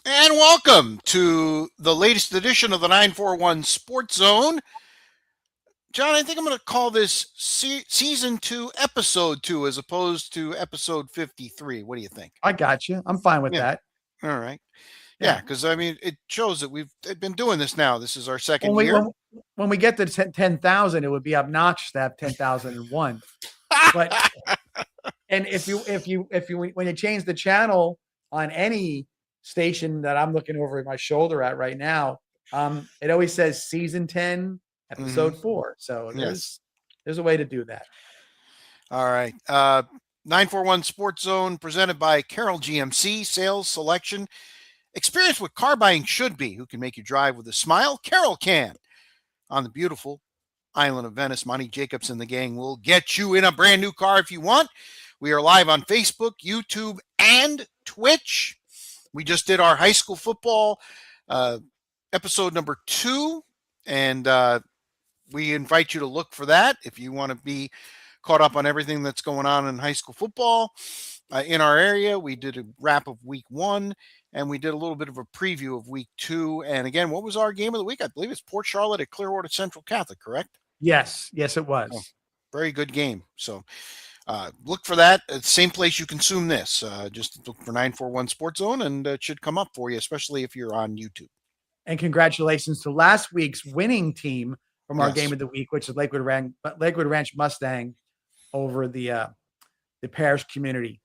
And welcome to the latest edition of the 941 Sports Zone. John, I think I'm going to call this season 2, episode 2, as opposed to episode 53. What do you think? I got you. I'm fine with Yeah. that. All right. Yeah, Yeah. because I mean, it shows that we've been doing this now. This is our second When we year. when we get to 10,000, it would be obnoxious to have 10,001. But and if you when you change the channel on any station that I'm looking over my shoulder at right now, it always says season 10, episode 4. So Yes. there's a way to do that. All right. 941 Sports Zone presented by Carroll GMC, sales, selection, experience what car buying should be. Who can make you drive with a smile? Carroll can. On the beautiful island of Venice, Monty Jacobs and the gang will get you in a brand new car if you want. We are live on Facebook, YouTube, and Twitch. We just did our high school football episode number 2, and we invite you to look for that if you want to be caught up on everything that's going on in high school football in our area. We did a wrap of week 1, and we did a little bit of a preview of week 2. And again, what was our game of the week? I believe it's Port Charlotte at Clearwater Central Catholic, correct? Yes, it was. Oh, very good game. So look for that at the same place you consume this. Just look for 941 Sports Zone, and it should come up for you, especially if you're on YouTube. And congratulations to last week's winning team from our game of the week, which is Lakewood Ranch Mustang over the Parish Community.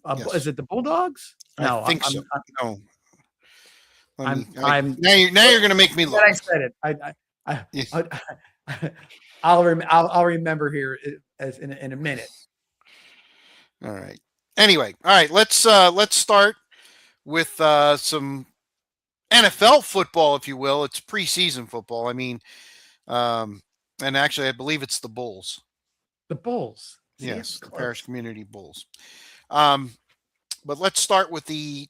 Yes. Is it the Bulldogs? No, I think so. No. I'm now you're going to make me look. I said it. I'll remember here as in a minute. All right. Anyway, all right. Let's start with some NFL football, if you will. It's preseason football. I mean, and actually, I believe it's the Bulls. The Bulls. Yes, the Parish Community Bulls. But let's start with the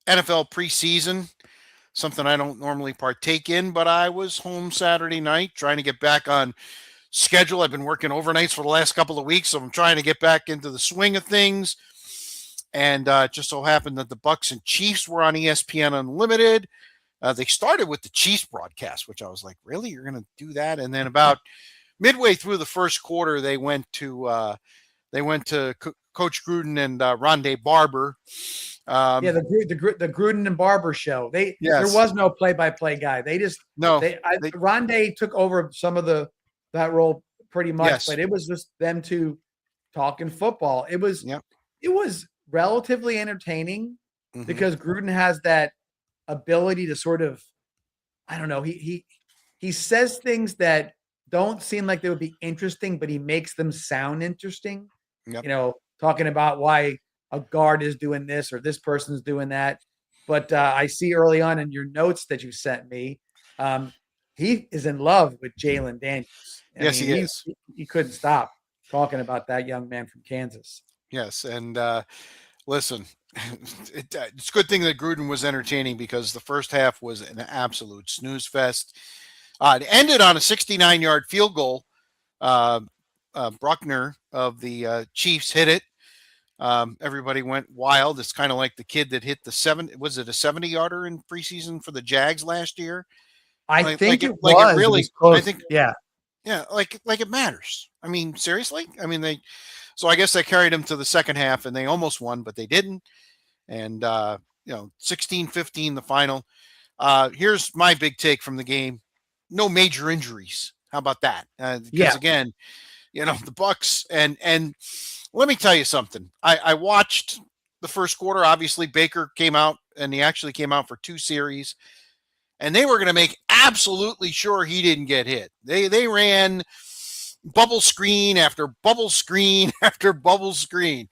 NFL preseason, something I don't normally partake in, but I was home Saturday night trying to get back on schedule. I've been working overnights for the last couple of weeks, so I'm trying to get back into the swing of things. And it just so happened that the Bucs and Chiefs were on ESPN Unlimited. They started with the Chiefs broadcast, which I was like, really? You're going to do that? And then about midway through the first quarter, they went to Coach Gruden and Rondé Barber. The Gruden and Barber show. There was no play-by-play guy. Rondé took over some of that role pretty much, but it was just them two talking football. It was relatively entertaining because Gruden has that ability to sort of, I don't know, he says things that don't seem like they would be interesting, but he makes them sound interesting. Yep. You know, talking about why a guard is doing this or this person's doing that. But I see early on in your notes that you sent me, he is in love with Jalen Daniels. He is. He couldn't stop talking about that young man from Kansas. Yes, and listen, it's a good thing that Gruden was entertaining because the first half was an absolute snooze fest. It ended on a 69-yard field goal. Bruckner of the Chiefs hit it. Everybody went wild. It's kind of like the kid that hit the 70-yarder in preseason for the Jags last year? I think it matters. I mean, seriously? I mean, so I guess they carried him to the second half and they almost won, but they didn't. And, 16-15, the final. Here's my big take from the game. No major injuries. How about that? Because again, the Bucs and let me tell you something. I watched the first quarter. Obviously, Baker came out, and he actually came out for 2 series, and they were going to make absolutely sure he didn't get hit. They ran bubble screen after bubble screen after bubble screen.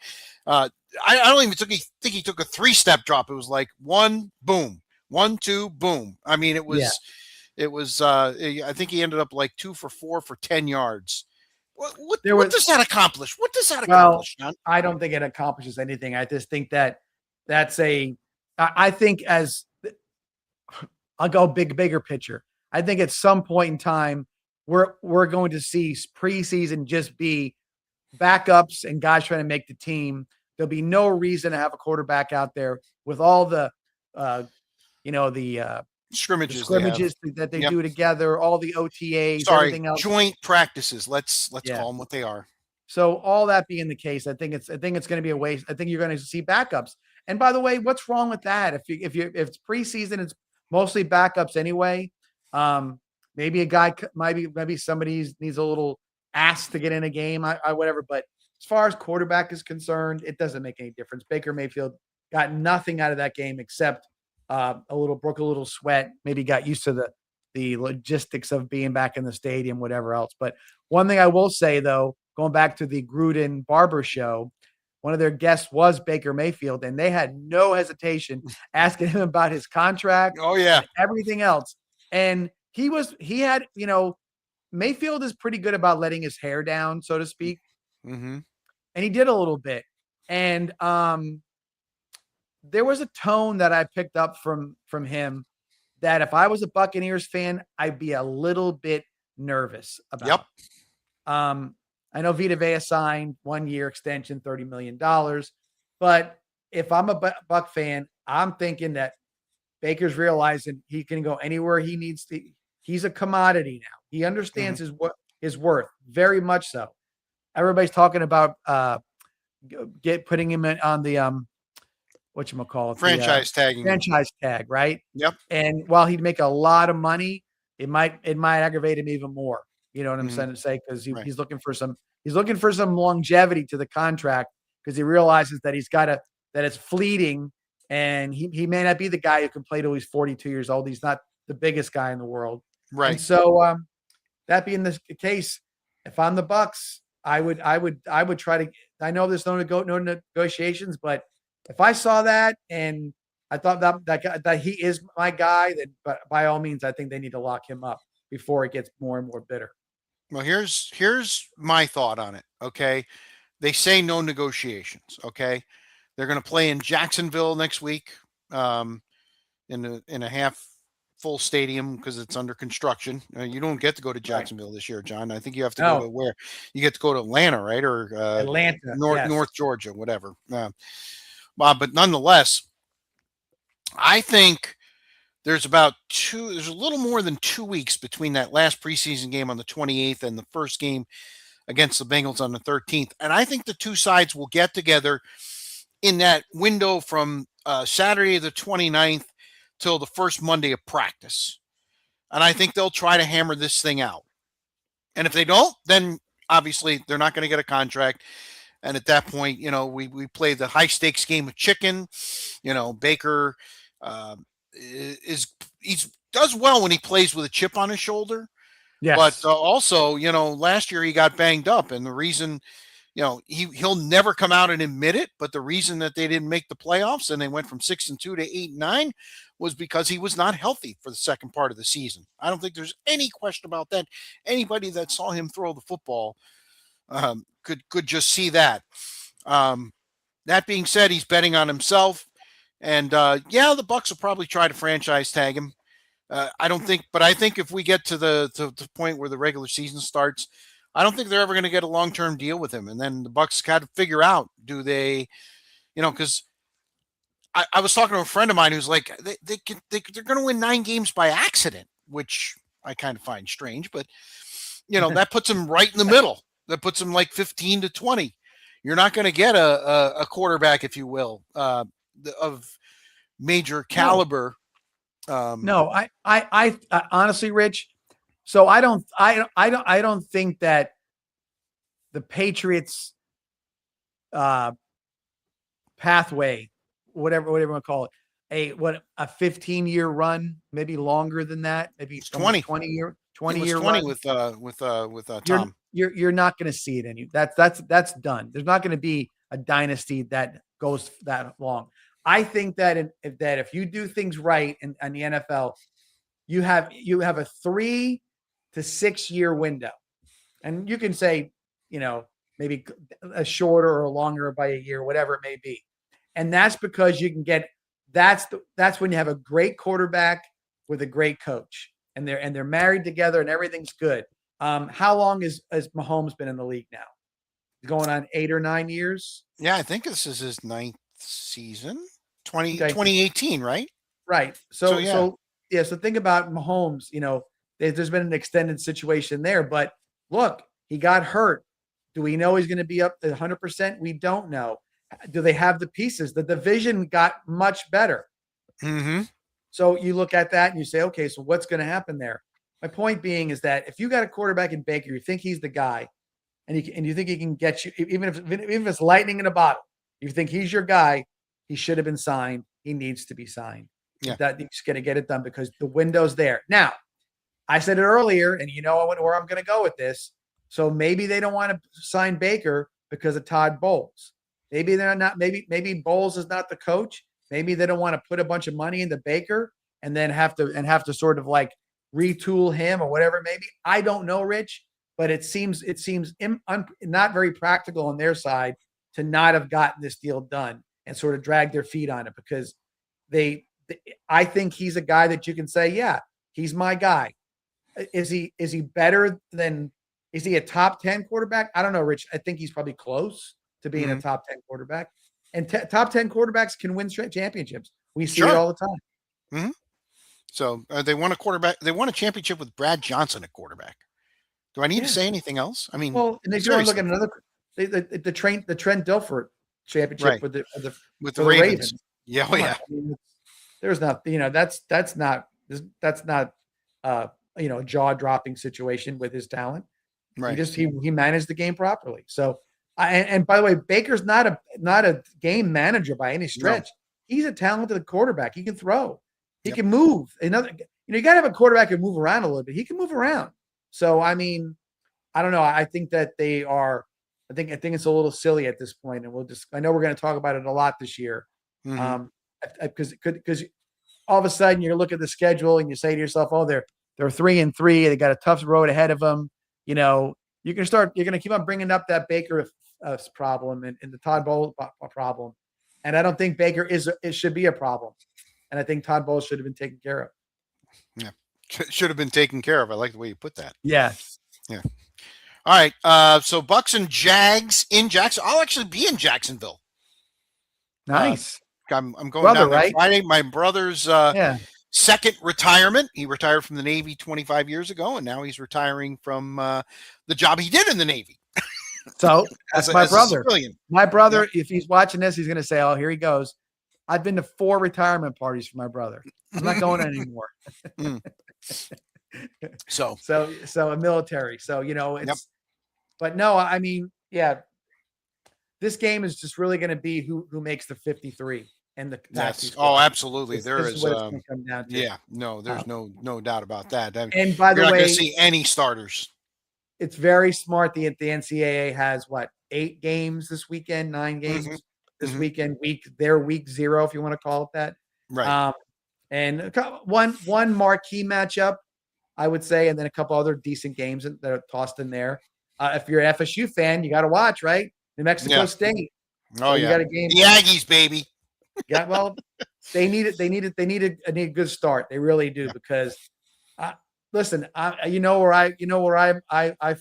I don't even think he took a 3-step drop. It was like 1, boom, 1, 2, boom. I mean, it was. Yeah. It was. I think he ended up like 2 for 4 for 10 yards. What does that accomplish? What does that accomplish, John? I don't think it accomplishes anything. I just think I think I'll go bigger picture. I think at some point in time, we're going to see preseason just be backups and guys trying to make the team. There'll be no reason to have a quarterback out there with all the the scrimmages that they do together, all the OTAs, everything else. Joint practices. Let's call them what they are. So all that being the case, I think it's going to be a waste. I think you're going to see backups. And by the way, what's wrong with that? If it's preseason, it's mostly backups anyway. Maybe a guy, maybe somebody needs a little ass to get in a game, whatever. But as far as quarterback is concerned, it doesn't make any difference. Baker Mayfield got nothing out of that game except broke a little sweat. Maybe got used to the logistics of being back in the stadium, whatever else. But one thing I will say though, going back to the Gruden Barber show, one of their guests was Baker Mayfield, and they had no hesitation asking him about his contract. Oh yeah, and everything else. And Mayfield is pretty good about letting his hair down, so to speak. Mm-hmm. And he did a little bit. And there was a tone that I picked up from him that if I was a Buccaneers fan, I'd be a little bit nervous about. Yep. I know Vita Vea signed 1-year extension, $30 million. But if I'm a Buck fan, I'm thinking that Baker's realizing he can go anywhere he needs to. He's a commodity now. He understands his worth, very much so. Everybody's talking about putting him on the whatchamacallit, franchise tag, right? Yep. And while he'd make a lot of money, it might aggravate him even more. You know what I'm trying to say? Because he's looking for some longevity to the contract because he realizes that that it's fleeting, and he may not be the guy who can play till he's 42 years old. He's not the biggest guy in the world, right? And so that being the case, if I'm the Bucks, I would try to. I know there's no negotiations, but if I saw that and I thought that he is my guy, then by all means, I think they need to lock him up before it gets more and more bitter. Well, here's my thought on it. Okay. They say no negotiations. Okay. They're going to play in Jacksonville next week in a half full stadium because it's under construction. You don't get to go to Jacksonville this year, John. I think you have to go to where? You get to go to Atlanta, right? Or Atlanta, North Georgia, whatever. But nonetheless, I think there's a little more than 2 weeks between that last preseason game on the 28th and the first game against the Bengals on the 13th. And I think the two sides will get together in that window from Saturday the 29th till the first Monday of practice. And I think they'll try to hammer this thing out. And if they don't, then obviously they're not going to get a contract. And at that point, we play the high stakes game of chicken. Baker does well when he plays with a chip on his shoulder. Yes. But also, last year he got banged up, and the reason, he'll never come out and admit it, but the reason that they didn't make the playoffs and they went from 6-2 to 8-9 was because he was not healthy for the second part of the season. I don't think there's any question about that. Anybody that saw him throw the football could just see that. That being said, he's betting on himself. And the Bucks will probably try to franchise tag him. I think if we get to the point where the regular season starts, I don't think they're ever going to get a long-term deal with him. And then the Bucks got to figure out, do they, because I was talking to a friend of mine who's like, they're going to win 9 games by accident, which I kind of find strange, but that puts them right in the middle. That puts them like 15 to 20. You're not going to get a quarterback, if you will, of major caliber. No, I honestly, Rich. So I don't think that the Patriots pathway, whatever you want to call it, a 15-year run, maybe longer than that, maybe 20 year run with Tom. You're not going to see it that's done. There's not going to be a dynasty that goes that long. I think that if you do things right in the NFL, you have a 3 to 6 year window, and you can say, maybe a shorter or longer by a year, whatever it may be, and that's because you can get that's when you have a great quarterback with a great coach, and they're married together and everything's good. How long has Mahomes been in the league now? Going on 8 or 9 years? Yeah, I think this is his 9th season. 2018, right? Right. So think about Mahomes. There's been an extended situation there, but look, he got hurt. Do we know he's going to be up to 100%? We don't know. Do they have the pieces? The division got much better. Mm-hmm. So you look at that and you say, okay, so what's going to happen there? My point being is that if you got a quarterback in Baker, you think he's the guy, and you think he can get you, even if it's lightning in a bottle, you think he's your guy, he should have been signed. He needs to be signed. Yeah. That he's going to get it done because the window's there. Now, I said it earlier, and where I'm going to go with this. So maybe they don't want to sign Baker because of Todd Bowles. Maybe they're not. Maybe Bowles is not the coach. Maybe they don't want to put a bunch of money into Baker and then have to sort of like retool him or whatever. Maybe I don't know, Rich, but it seems not very practical on their side to not have gotten this deal done and sort of drag their feet on it because I think he's a guy that you can say, yeah, he's my guy. Is he better than? Is he a top 10 quarterback? I don't know, Rich. I think he's probably close to being a top 10 quarterback. And top 10 quarterbacks can win championships. We see it all the time. Mm-hmm. So they won a quarterback. They won a championship with Brad Johnson at quarterback. Do I need to say anything else? I mean, well, and if you look at another, the Trent Dilfer championship with the Ravens. Yeah, oh, yeah. I mean, there's not, that's not a jaw-dropping situation with his talent. Right. He managed the game properly. So, and by the way, Baker's not a game manager by any stretch. No. He's a talented quarterback. He can throw. He can move. You got to have a quarterback who can move around a little bit. He can move around. So, I mean, I don't know. I think that they are. I think it's a little silly at this point, and I know we're going to talk about it a lot this year, because all of a sudden you look at the schedule and you say to yourself, "Oh, they're 3-3. They got a tough road ahead of them." You're going to keep on bringing up that Baker problem and the Todd Bowles problem. And I don't think Baker it should be a problem. And I think Todd Bowles should have been taken care of. Yeah. Should have been taken care of. I like the way you put that. Yes. Yeah. All right. So Bucks and Jags in Jackson. I'll actually be in Jacksonville. Nice. I'm going down there Friday. My brother's second retirement. He retired from the Navy 25 years ago, and now he's retiring from the job he did in the Navy. So that's my brother. My brother, if he's watching this, he's going to say, "Oh, here he goes." I've been to 4 retirement parties for my brother. I'm not going anymore. So a military. So it's. But no, I mean, yeah. This game is just really going to be who makes the 53. And the absolutely. There's no doubt about that. And by the way, you're not going to see any starters. It's very smart. The NCAA has 8 games this weekend, 9 games this weekend. They're week 0, if you want to call it that. Right. And one marquee matchup, I would say, and then a couple other decent games that are tossed in there. If you're an FSU fan, you got to watch, right? New Mexico State. Oh, you got a game. The Aggies, baby. Yeah, well, they need a good start. They really do because, listen, you know where I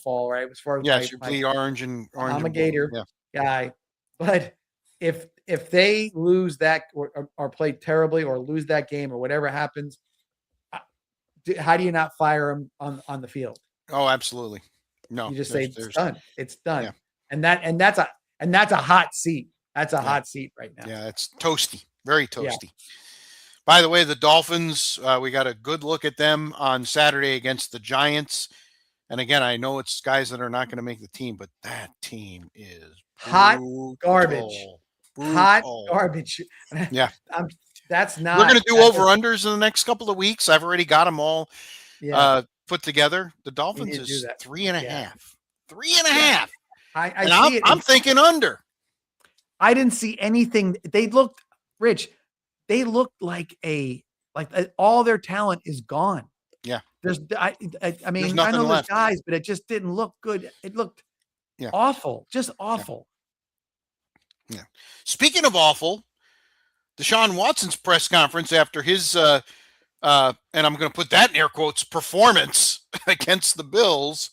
fall, right? As far as you bleed orange. I'm a Gator guy, but if they lose that or play terribly or lose that game or whatever happens, how do you not fire them on the field? Oh, absolutely. No, you just say it's done. It's done, yeah. and that's a hot seat. That's a hot seat right now. Yeah, it's toasty, very toasty. Yeah. By the way, the Dolphins, we got a good look at them on Saturday against the Giants. And again, I know it's guys that are not going to make the team, but that team is hot garbage. Hot garbage. Yeah. That's not. We're going to do over-unders in the next couple of weeks. I've already got them all put together. The Dolphins is 3.5. Yeah. 3.5. I'm thinking under. I didn't see anything. They looked, Rich, like all their talent is gone. Yeah. I mean, I know there's guys, but it just didn't look good. It looked awful, just awful. Yeah. Speaking of awful, Deshaun Watson's press conference after his, and I'm going to put that in air quotes, performance against the Bills,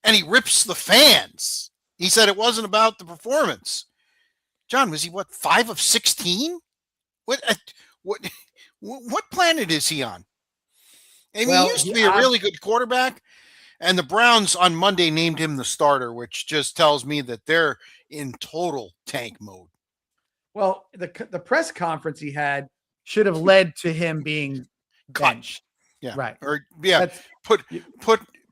and he rips the fans. He said it wasn't about the performance. John, was he 5 of 16? What What planet is he on? I mean, he used to be a really good quarterback, and the Browns on Monday named him the starter, which just tells me that they're in total tank mode. Well, the press conference he had should have led to him being benched. Yeah. Right. Or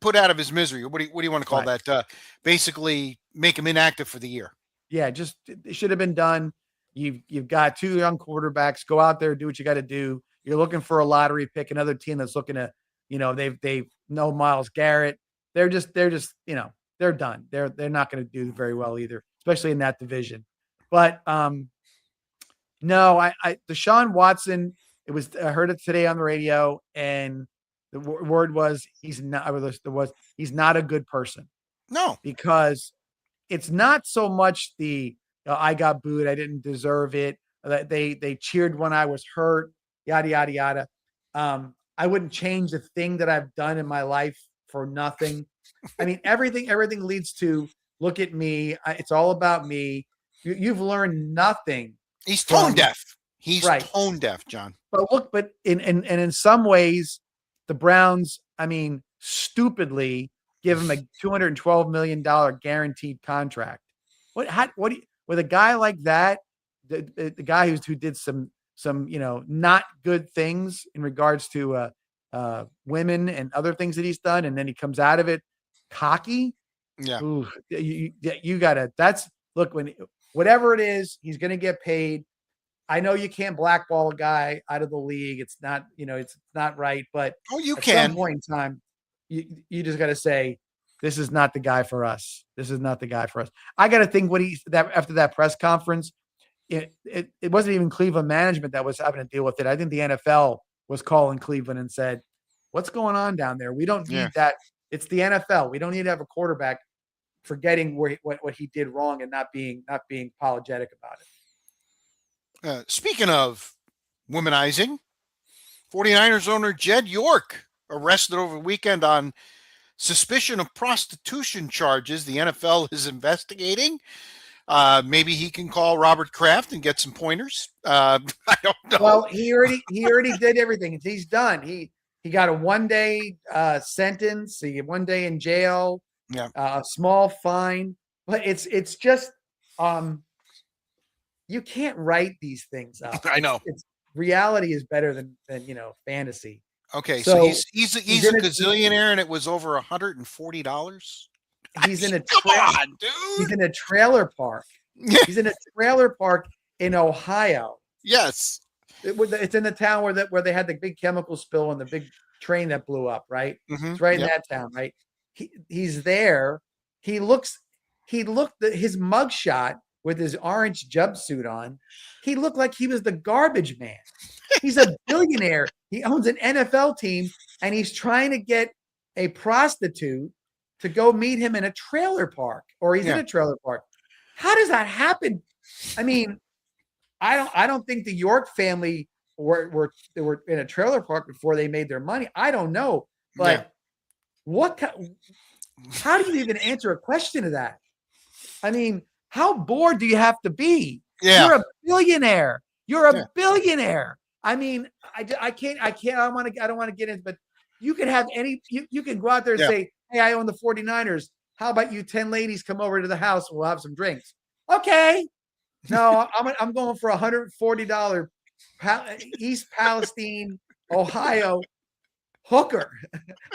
put out of his misery. What do you want to call that? Basically make him inactive for the year. Yeah, just it should have been done. You've got 2 young quarterbacks. Go out there, do what you got to do. You're looking for a lottery pick, another team that's looking to, they've no Myles Garrett. They're just, they're done. They're not going to do very well either, especially in that division. But no, Deshaun Watson, I heard it today on the radio, and the word was he's not a good person. No, because it's not so much I got booed, I didn't deserve it. They cheered when I was hurt, yada yada yada. I wouldn't change the thing that I've done in my life for nothing. I mean, everything leads to look at me. It's all about me. You've learned nothing. He's tone deaf. He's tone deaf, John. But in some ways, the Browns, I mean, stupidly give him a $212 million guaranteed contract. With a guy like that, the guy who did some not good things in regards to women and other things that he's done, and then he comes out of it cocky. Yeah. Ooh, you gotta. Whatever it is, he's gonna get paid. I know you can't blackball a guy out of the league. It's not, it's not right. But you can. At some point in time, you just got to say, this is not the guy for us. This is not the guy for us. I got to think after that press conference, it wasn't even Cleveland management that was having to deal with it. I think the NFL was calling Cleveland and said, what's going on down there? We don't need that. It's the NFL. We don't need to have a quarterback forgetting what he did wrong and not being apologetic about it. Speaking of womanizing, 49ers owner Jed York arrested over the weekend on suspicion of prostitution charges. The NFL is investigating. Maybe he can call Robert Kraft and get some pointers. I don't know. Well, he already did everything. He's done. He got a 1-day sentence. He got 1 day in jail. Yeah. A small fine. But it's just you can't write these things up. I know. Reality is better than fantasy. Okay, so he's a gazillionaire, and it was over $140. He's in a come on, dude. He's in a trailer park. He's in a trailer park in Ohio. Yes, it's in the town where they had the big chemical spill and the big train that blew up. Right, mm-hmm. It's right in that town. Right, he's there. He looked his mugshot with his orange jumpsuit on. He looked like he was the garbage man. He's a billionaire. He owns an NFL team, and he's trying to get a prostitute to go meet him in a trailer park, or he's in a trailer park. How does that happen? I mean, I don't think the York family were in a trailer park before they made their money. I don't know, but how do you even answer a question to that? I mean, how bored do you have to be? Yeah. You're a billionaire. You're a billionaire. I mean, I can't. I don't want to get into, but you can have you can go out there and say, hey, I own the 49ers. How about you 10 ladies come over to the house and we'll have some drinks? Okay. No, I'm going for $140 East Palestine, Ohio hooker.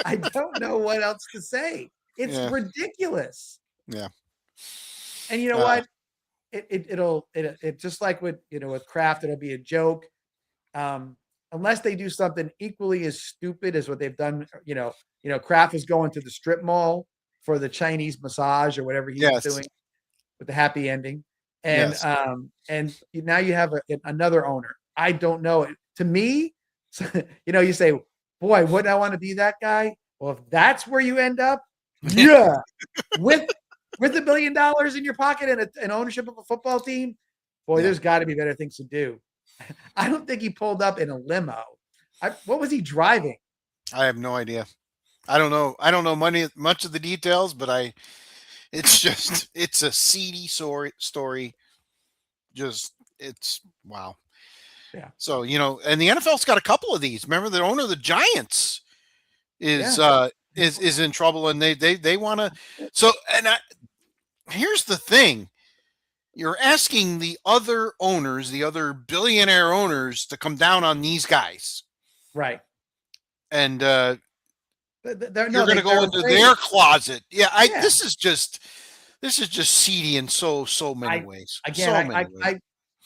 I don't know what else to say. It's ridiculous. Yeah. And you know what? It'll just like with Kraft, it'll be a joke. Unless they do something equally as stupid as what they've done. Kraft is going to the strip mall for the Chinese massage or whatever he was doing with the happy ending. And and now you have another owner. I don't know. To me, you say, boy, wouldn't I want to be that guy? Well, if that's where you end up, with $1 billion in your pocket and an ownership of a football team, boy, there's got to be better things to do. I don't think he pulled up in a limo. What was he driving? I have no idea. I don't know much of the details, but it's a seedy story. Just, it's wow. Yeah. So, and the NFL's got a couple of these. Remember, the owner of the Giants is in trouble, and they want to. So, here's the thing: you're asking the other owners, the other billionaire owners, to come down on these guys, right? And you're going to go into their closet. Yeah, This is just seedy in so many ways. Again,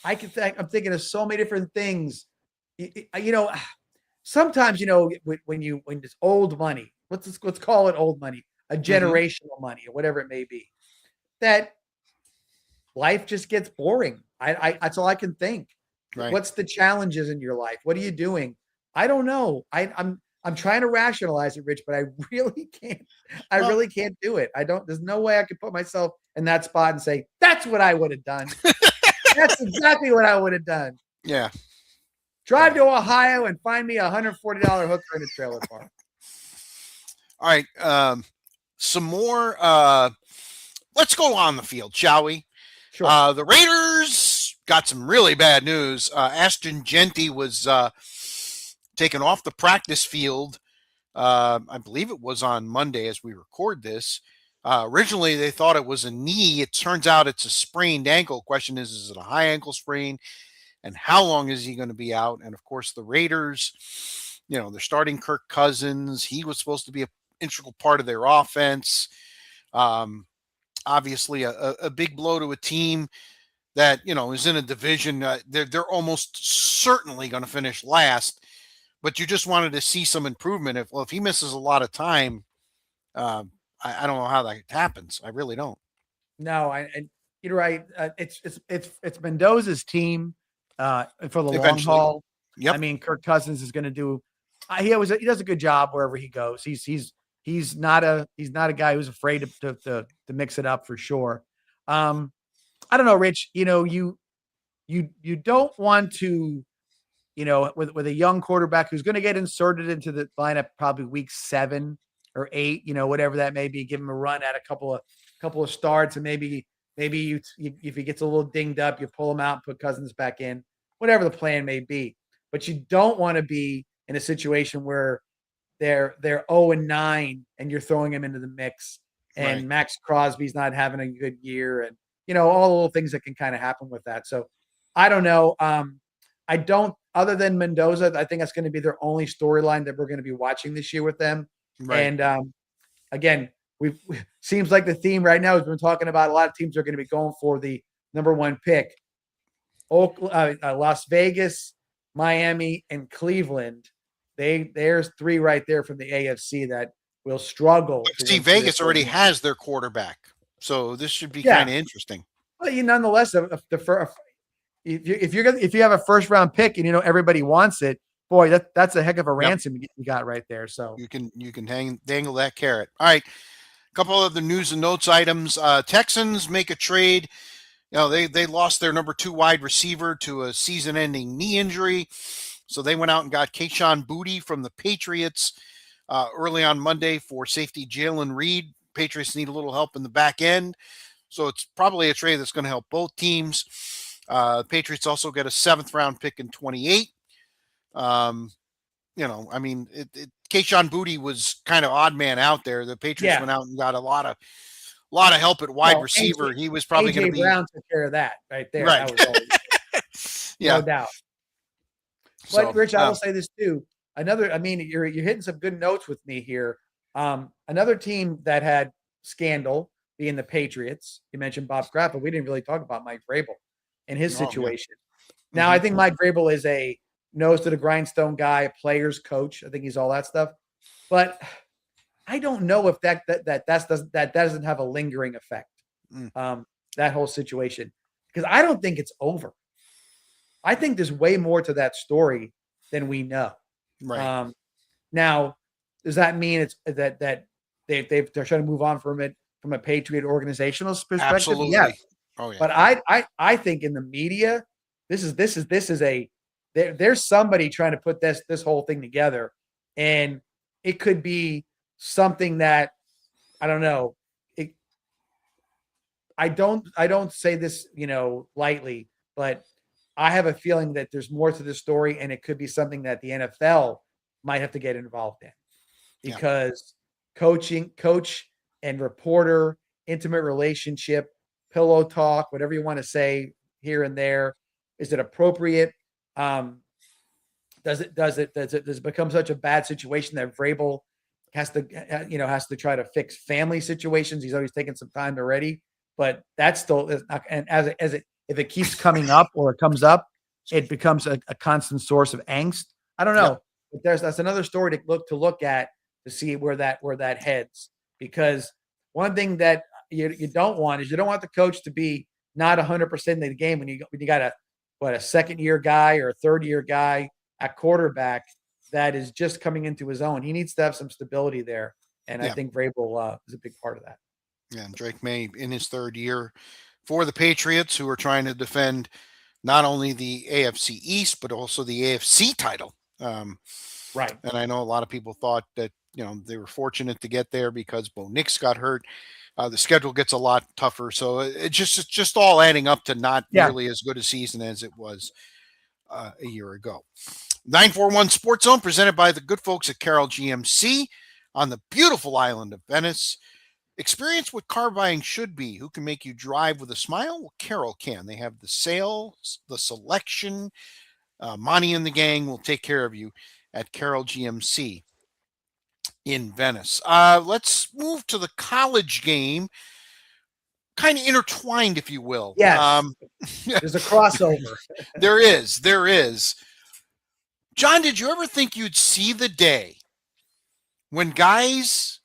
I'm thinking of so many different things. Sometimes when it's old money, let's call it old money, a generational money or whatever it may be, that life just gets boring. That's all I can think. Right. What's the challenges in your life? What are you doing? I don't know. I'm trying to rationalize it, Rich, but I really can't. I really can't do it. There's no way I could put myself in that spot and say, that's what I would have done. That's exactly what I would have done. Yeah. Drive to Ohio and find me a $140 hooker in a trailer park. All right. Some more. Let's go on the field, shall we? Sure. The Raiders got some really bad news. Ashton Jeanty was taken off the practice field. I believe it was on Monday as we record this. Originally, they thought it was a knee. It turns out it's a sprained ankle. Question is it a high ankle sprain? And how long is he going to be out? And, of course, the Raiders, they're starting Kirk Cousins. He was supposed to be an integral part of their offense. Obviously, a big blow to a team that, is in a division. They're almost certainly going to finish last. But you just wanted to see some improvement. If he misses a lot of time, I don't know how that happens. I really don't. No, and you're right. It's Mendoza's team for the long haul. Yep. I mean, Kirk Cousins is going to do. He does a good job wherever he goes. He's not a guy who's afraid to mix it up for sure. I don't know, Rich. You don't want to. With a young quarterback who's going to get inserted into the lineup probably week 7 or 8, whatever that may be, give him a run at a couple of starts, and maybe you if he gets a little dinged up, you pull him out and put Cousins back in, whatever the plan may be. But you don't want to be in a situation where they're 0-9 and you're throwing him into the mix, and right. Max Crosby's not having a good year, and all the little things that can kind of happen with that. So I don't know. I don't, other than Mendoza, I think that's going to be their only storyline that we're going to be watching this year with them. Right. And again, seems like the theme right now has been talking about a lot of teams are going to be going for the number 1 pick. Las Vegas, Miami, and Cleveland. There's 3 right there from the AFC that will struggle. See, Vegas already has their quarterback, so this should be kind of interesting. Well, nonetheless, if you have a first round pick and everybody wants it, boy, that's a heck of a ransom you got right there. So you can dangle that carrot. All right, a couple other news and notes items. Texans make a trade. They lost their number 2 wide receiver to a season-ending knee injury, so they went out and got Kayshon Boutte from the Patriots early on Monday for safety Jalen Reed. Patriots need a little help in the back end, so it's probably a trade that's going to help both teams. Patriots also get a 7th round pick in 28. Kayshon Boutte was kind of odd man out there. The Patriots went out and got a lot of help at wide receiver. He was probably going to be. Brown took care of that right there. Right. No doubt. But Rich, I will say this too. You're hitting some good notes with me here. Another team that had scandal being the Patriots. You mentioned Bob Kraft, but we didn't really talk about Mike Vrabel and his situation. Yeah. Now, I think Mike Vrabel is a nose to the grindstone guy, a player's coach. I think he's all that stuff. But I don't know if that doesn't have a lingering effect. That whole situation, because I don't think it's over. I think there's way more to that story than we know. Right. Now, does that mean it's that they're trying to move on from it from a Patriot organizational perspective? Absolutely. Yes. Oh yeah. But I think in the media, there's somebody trying to put this whole thing together, and it could be something that I don't know. I don't say this lightly, but I have a feeling that there's more to this story, and it could be something that the NFL might have to get involved in, because coach and reporter, intimate relationship, pillow talk, whatever you want to say here and there, is it appropriate? Does it become such a bad situation that Vrabel has to try to fix family situations? He's always taking some time already, but that's still not, and if it keeps coming up or it comes up, it becomes a constant source of angst. I don't know, but that's another story to look at to see where that heads. Because one thing that you don't want is, you don't want the coach to be not 100% in the game when you got a second year guy or a third year guy at quarterback that is just coming into his own. He needs to have some stability there, and I think Vrabel is a big part of that. Yeah, and Drake May in his third year for the Patriots, who are trying to defend not only the AFC East but also the AFC title. Right. And I know a lot of people thought that they were fortunate to get there because Bo Nix got hurt. The schedule gets a lot tougher, so it's just all adding up to not nearly as good a season as it was a year ago. 941 Sports Zone, presented by the good folks at Carroll GMC on the beautiful island of Venice. Experience what car buying should be. Who can make you drive with a smile? Well, Carroll can. They have the sales, the selection. Monty and the gang will take care of you at Carroll GMC in Venice. Let's move to the college game. Kind of intertwined, if you will. Yes. There's a crossover. There is. John, did you ever think you'd see the day when guys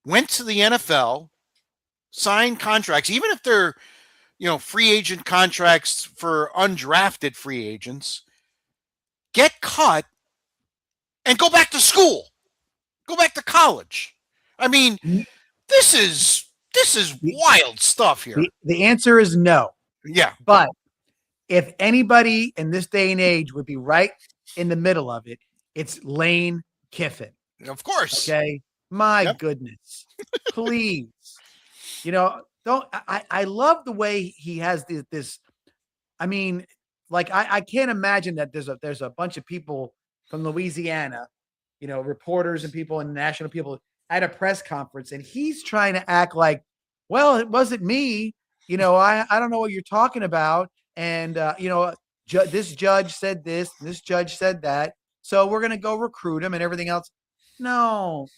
went to the NFL, signed contracts, even if they're, free agent contracts for undrafted free agents, get cut and go back to school, go back to college? I mean, this is wild stuff here. The answer is no. Yeah. But if anybody in this day and age would be right in the middle of it, it's Lane Kiffin. Of course. Okay. My goodness. Please. I love the way he has this. I mean, like, I can't imagine that there's a bunch of people from Louisiana, reporters and people and national people at a press conference, and he's trying to act like, well, it wasn't me. I don't know what you're talking about. And, this judge said this, this judge said that. So we're going to go recruit him and everything else. No.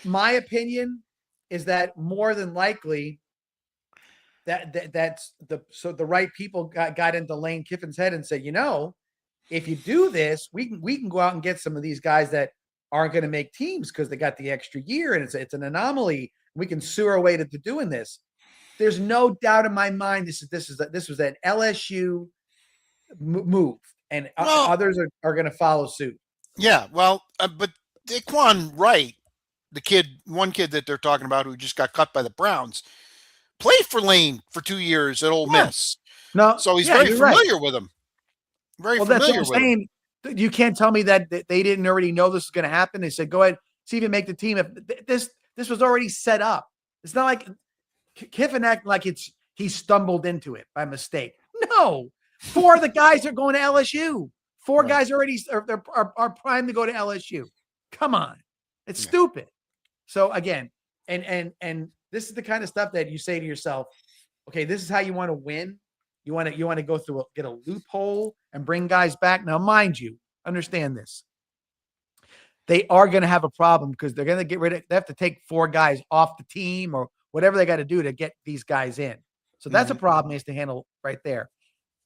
My opinion is that more than likely that's the right people got into Lane Kiffin's head and said, if you do this, we can go out and get some of these guys that aren't going to make teams because they got the extra year, and it's an anomaly. We can sue our way to doing this. There's no doubt in my mind this was an LSU move, and others are going to follow suit. Yeah, well, but Daquan Wright, one kid that they're talking about who just got cut by the Browns, played for Lane for 2 years at Ole Miss. No, so he's very familiar with him. Very familiar with him. You can't tell me that they didn't already know this was going to happen. They said, go ahead, see if you make the team. If this was already set up. It's not like Kiffin acting like he stumbled into it by mistake. No, 4 of the guys are going to LSU. 4 guys already are primed to go to LSU. Come on, it's stupid. So again, and this is the kind of stuff that you say to yourself, okay, this is how you want to win. You want to go through get a loophole and bring guys back. Now, mind you, understand this. They are going to have a problem because they're going to they have to take 4 guys off the team or whatever they got to do to get these guys in. So that's a problem he has to handle right there.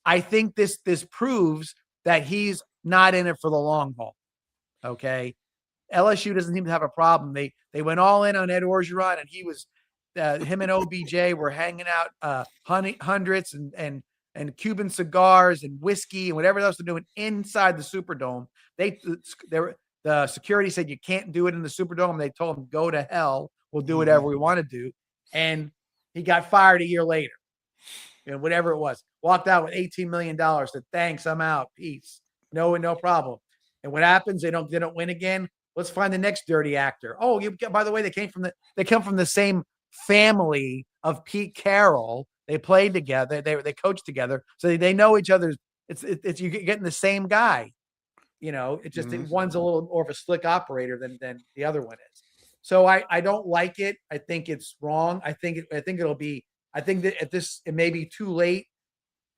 I think this proves that he's not in it for the long haul. Okay. LSU doesn't seem to have a problem. They went all in on Ed Orgeron, and he was him and OBJ were hanging out hundreds and Cuban cigars and whiskey and whatever else they're doing inside the Superdome. The security said you can't do it in the Superdome. They told him, go to hell. We'll do whatever we want to do. And he got fired a year later. Whatever it was. Walked out with $18 million. Said, thanks, I'm out. Peace. No problem. And what happens? They don't win again. Let's find the next dirty actor. Oh, by the way, they come from the same family of Pete Carroll, They played together. They coached together, so they know each other's. It's you getting the same guy. It's just one's a little more of a slick operator than the other one is. So I don't like it. I think it's wrong. I think it'll be. I think that it may be too late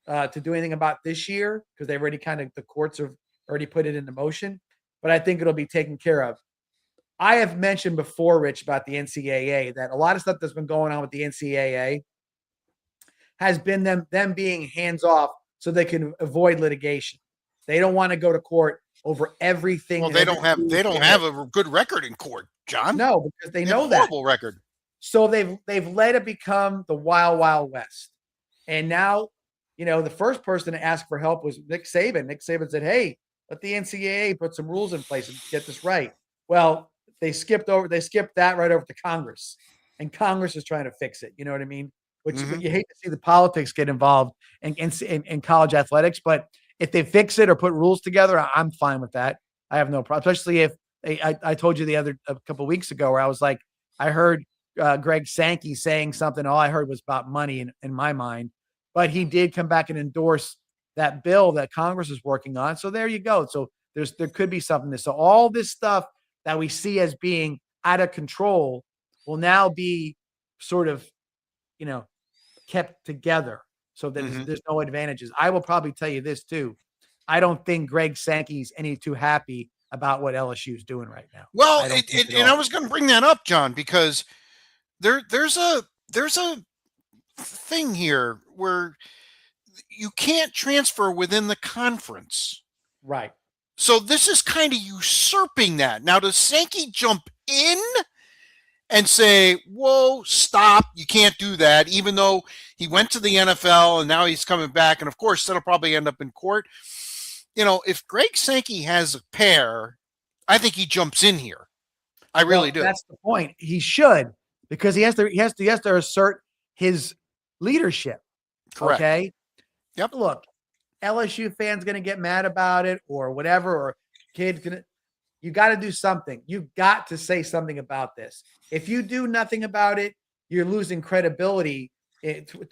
to do anything about this year because they've already the courts have already put it into motion. But I think it'll be taken care of. I have mentioned before, Rich, about the NCAA that a lot of stuff that's been going on with the NCAA has been them being hands off so they can avoid litigation. They don't want to go to court over everything. Well, they don't have a good record in court, John. No, because they know that horrible record. So they've let it become the wild, wild west. And now, the first person to ask for help was Nick Saban. Nick Saban said, "Hey, let the NCAA put some rules in place and get this right." Well, they skipped that right over to Congress, and Congress is trying to fix it. You know what I mean? Which you hate to see the politics get involved in college athletics, but if they fix it or put rules together, I'm fine with that. I have no problem, especially if I told you a couple of weeks ago where I was like, I heard Greg Sankey saying something. All I heard was about money in my mind, but he did come back and endorse that bill that Congress is working on. So there you go. So there could be something. So all this stuff that we see as being out of control will now be sort of, kept together so that there's no advantages. I will probably tell you this too. I don't think Greg Sankey's any too happy about what LSU is doing right now. Well, and I was going to bring that up, John, because there's a thing here where you can't transfer within the conference. Right. So this is kind of usurping that. Now, does Sankey jump in and say, whoa, stop, you can't do that, even though he went to the NFL and now he's coming back? And of course, that'll probably end up in court. If Greg Sankey has a pair, I think he jumps in here. I really do. That's the point. He should, because he has to assert his leadership. Correct. Okay. Yep. Look, LSU fans going to get mad about it or whatever, or kids going to. You got to do something. You've got to say something about this. If you do nothing about it, you're losing credibility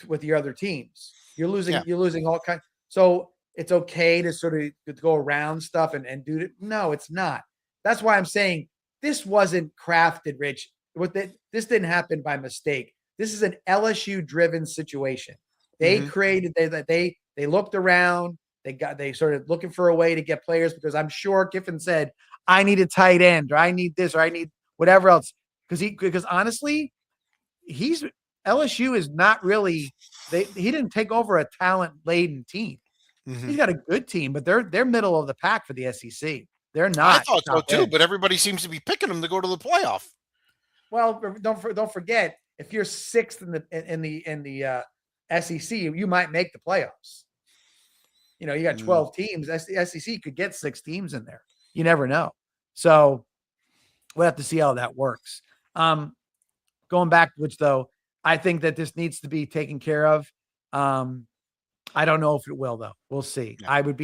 with your other teams. You're losing all kinds. So it's okay to sort of go around stuff and do it. No, it's not. That's why I'm saying this wasn't crafted, Rich. This didn't happen by mistake. This is an LSU-driven situation. They created. They looked around. They started looking for a way to get players because I'm sure Kiffin said, I need a tight end, or I need this, or I need whatever else. Because honestly, LSU is not really. He didn't take over a talent-laden team. He's got a good team, but they're middle of the pack for the SEC. They're not. I thought so too, but everybody seems to be picking them to go to the playoff. Well, don't forget, if you're sixth in the SEC, you might make the playoffs. You got 12 teams. The SEC could get 6 teams in there. You never know. So we'll have to see how that works. Going back, which though, I think that this needs to be taken care of. I don't know if it will, though. We'll see. Yeah. I would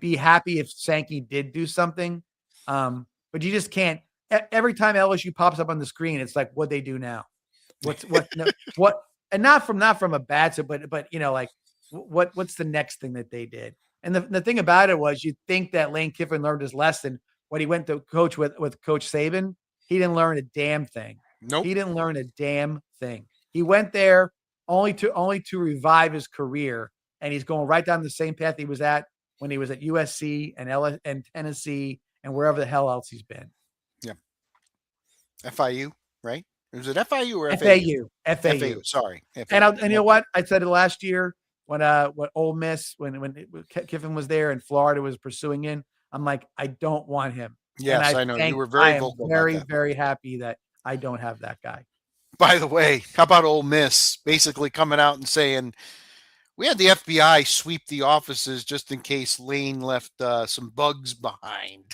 be happy if Sankey did do something. But you just can't. Every time LSU pops up on the screen, it's like, what they do now? What? And not from a bad side, but like what's the next thing that they did? And the thing about it was, you'd think that Lane Kiffin learned his lesson when he went to coach with Coach Saban. He didn't learn a damn thing. Nope. He didn't learn a damn thing. He went there only to revive his career, and he's going right down the same path he was at when he was at USC and Tennessee and wherever the hell else he's been. Yeah. FIU, right? Was it FIU or FAU? FAU. Sorry. FAU. And you know what? I said it last year when Ole Miss, when Kiffin was there and Florida was pursuing him. I'm like, I don't want him. Yes, I know. You were very vocal. Very, very happy that I don't have that guy. By the way, how about Ole Miss basically coming out and saying, we had the FBI sweep the offices just in case Lane left some bugs behind.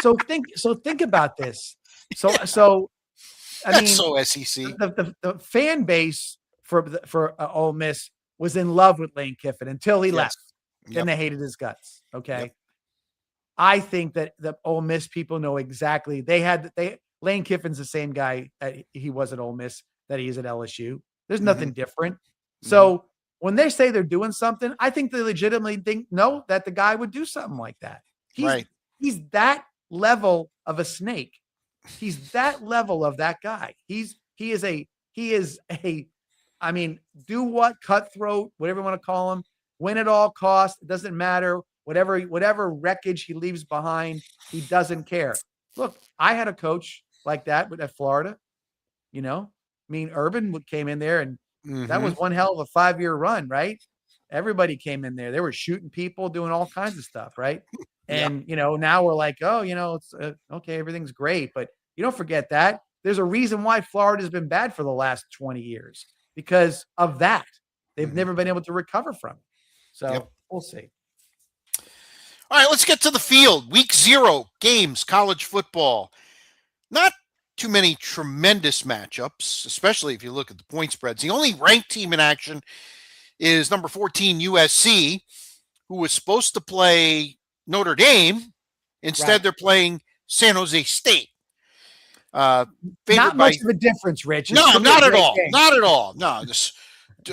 So think about this. I mean, that's so SEC. The fan base for Ole Miss was in love with Lane Kiffin until he left. Then they hated his guts. Okay. Yep. I think that the Ole Miss people know exactly. Lane Kiffin's the same guy he was at Ole Miss that he is at LSU. There's nothing different. So when they say they're doing something, I think they legitimately know that the guy would do something like that. He's that level of a snake. He's that level of that guy. He is a I mean, do what, cutthroat, whatever you want to call him, win at all costs. It doesn't matter. Whatever wreckage he leaves behind, he doesn't care. Look, I had a coach like that at Florida. You know, I mean, Urban came in there and that was one hell of a 5-year run, right? Everybody came in there. They were shooting people, doing all kinds of stuff, right? And, now we're like, oh, it's okay, everything's great. But you don't forget that. There's a reason why Florida's been bad for the last 20 years because of that. They've never been able to recover from it. So we'll see. All right, let's get to the field. Week 0 games, college football. Not too many tremendous matchups, especially if you look at the point spreads. The only ranked team in action is number 14 USC, who was supposed to play Notre Dame. Instead, they're playing San Jose State. Not much of a difference, Rich. No, not at all. Not at all. No, the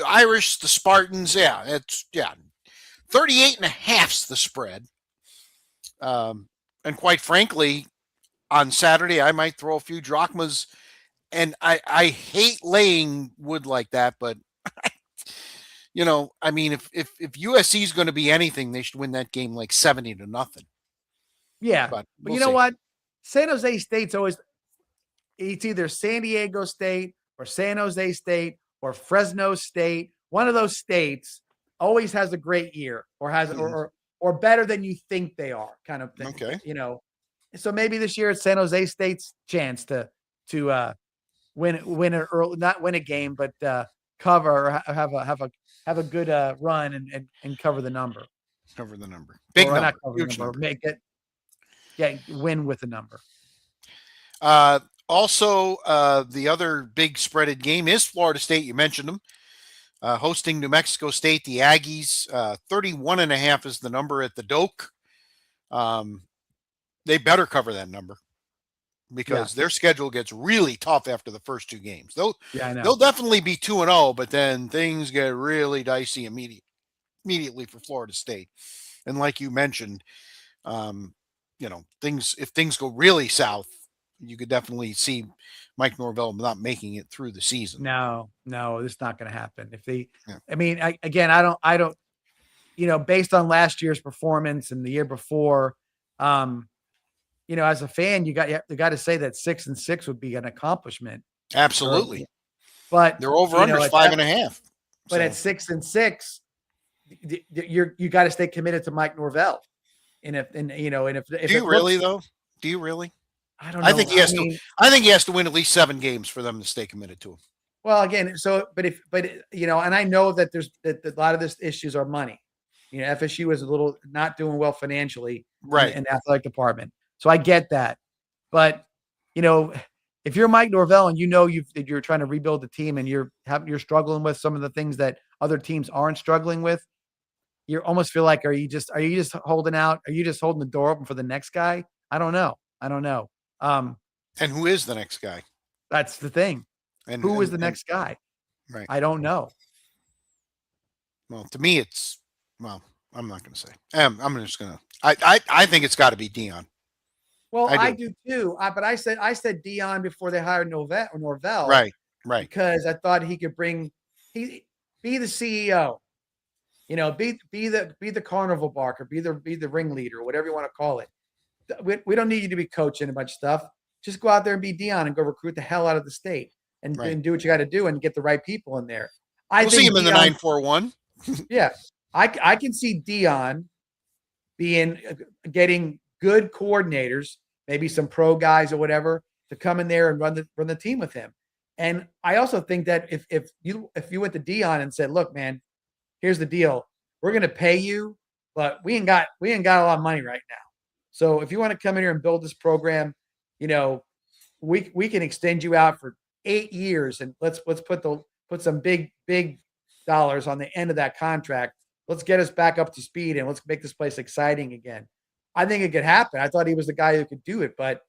Irish, the Spartans, 38.5's the spread. And quite frankly, on Saturday, I might throw a few drachmas, and I hate laying wood like that, but I mean, if USC is going to be anything, they should win that game like 70-0. Yeah, but you know what? San Jose State's it's either San Diego State or San Jose State or Fresno State. One of those states always has a great year or has or better than you think they are, kind of thing. Okay. So maybe this year it's San Jose State's chance to win an early, not win a game, but cover or have a good run and cover the number. Cover the number. Big number. Not cover huge the number. Make it. Yeah, win with a number. Also, the other big spreaded game is Florida State. You mentioned them. Hosting New Mexico State, the Aggies, 31.5 is the number at the Doak. They better cover that number because their schedule gets really tough after the first 2 games. They'll definitely be 2-0, but then things get really dicey immediately for Florida State. And like you mentioned, if things go really south, you could definitely see Mike Norvell not making it through the season. No, it's not going to happen. I mean, I don't, based on last year's performance and the year before, as a fan, you got to say that 6-6 would be an accomplishment. Absolutely. But they're over under 5.5. But at 6-6, you got to stay committed to Mike Norvell. And if do you really though? Do you really? I don't know. I think he has to win at least 7 games for them to stay committed to him. Well, again, and I know that that a lot of this issues are money. FSU is a little not doing well financially, right, in the athletic department. So I get that, but if you're Mike Norvell and you're trying to rebuild the team and you're struggling with some of the things that other teams aren't struggling with, you almost feel like are you just holding out? Are you just holding the door open for the next guy? I don't know. And who is the next guy? That's the thing. And who is the next guy? Right. I don't know. Well, to me, I'm not going to say. I'm just going to. I think it's got to be Deion. Well, I do too. But I said Deion before they hired Norvell. Right. Because I thought he could be the CEO. Be the carnival barker, be the ringleader, whatever you want to call it. We don't need you to be coaching a bunch of stuff. Just go out there and be Deion and go recruit the hell out of the state and do what you got to do and get the right people in there. We'll see him in the 941. Yeah, I can see Deion getting good coordinators, maybe some pro guys or whatever, to come in there and run the team with him. And I also think that if you went to Deion and said, "Look, man, here's the deal. We're going to pay you, but we ain't got a lot of money right now. So if you want to come in here and build this program, we can extend you out for 8 years and let's put some big dollars on the end of that contract. Let's get us back up to speed and let's make this place exciting again." I think it could happen. I thought he was the guy who could do it, but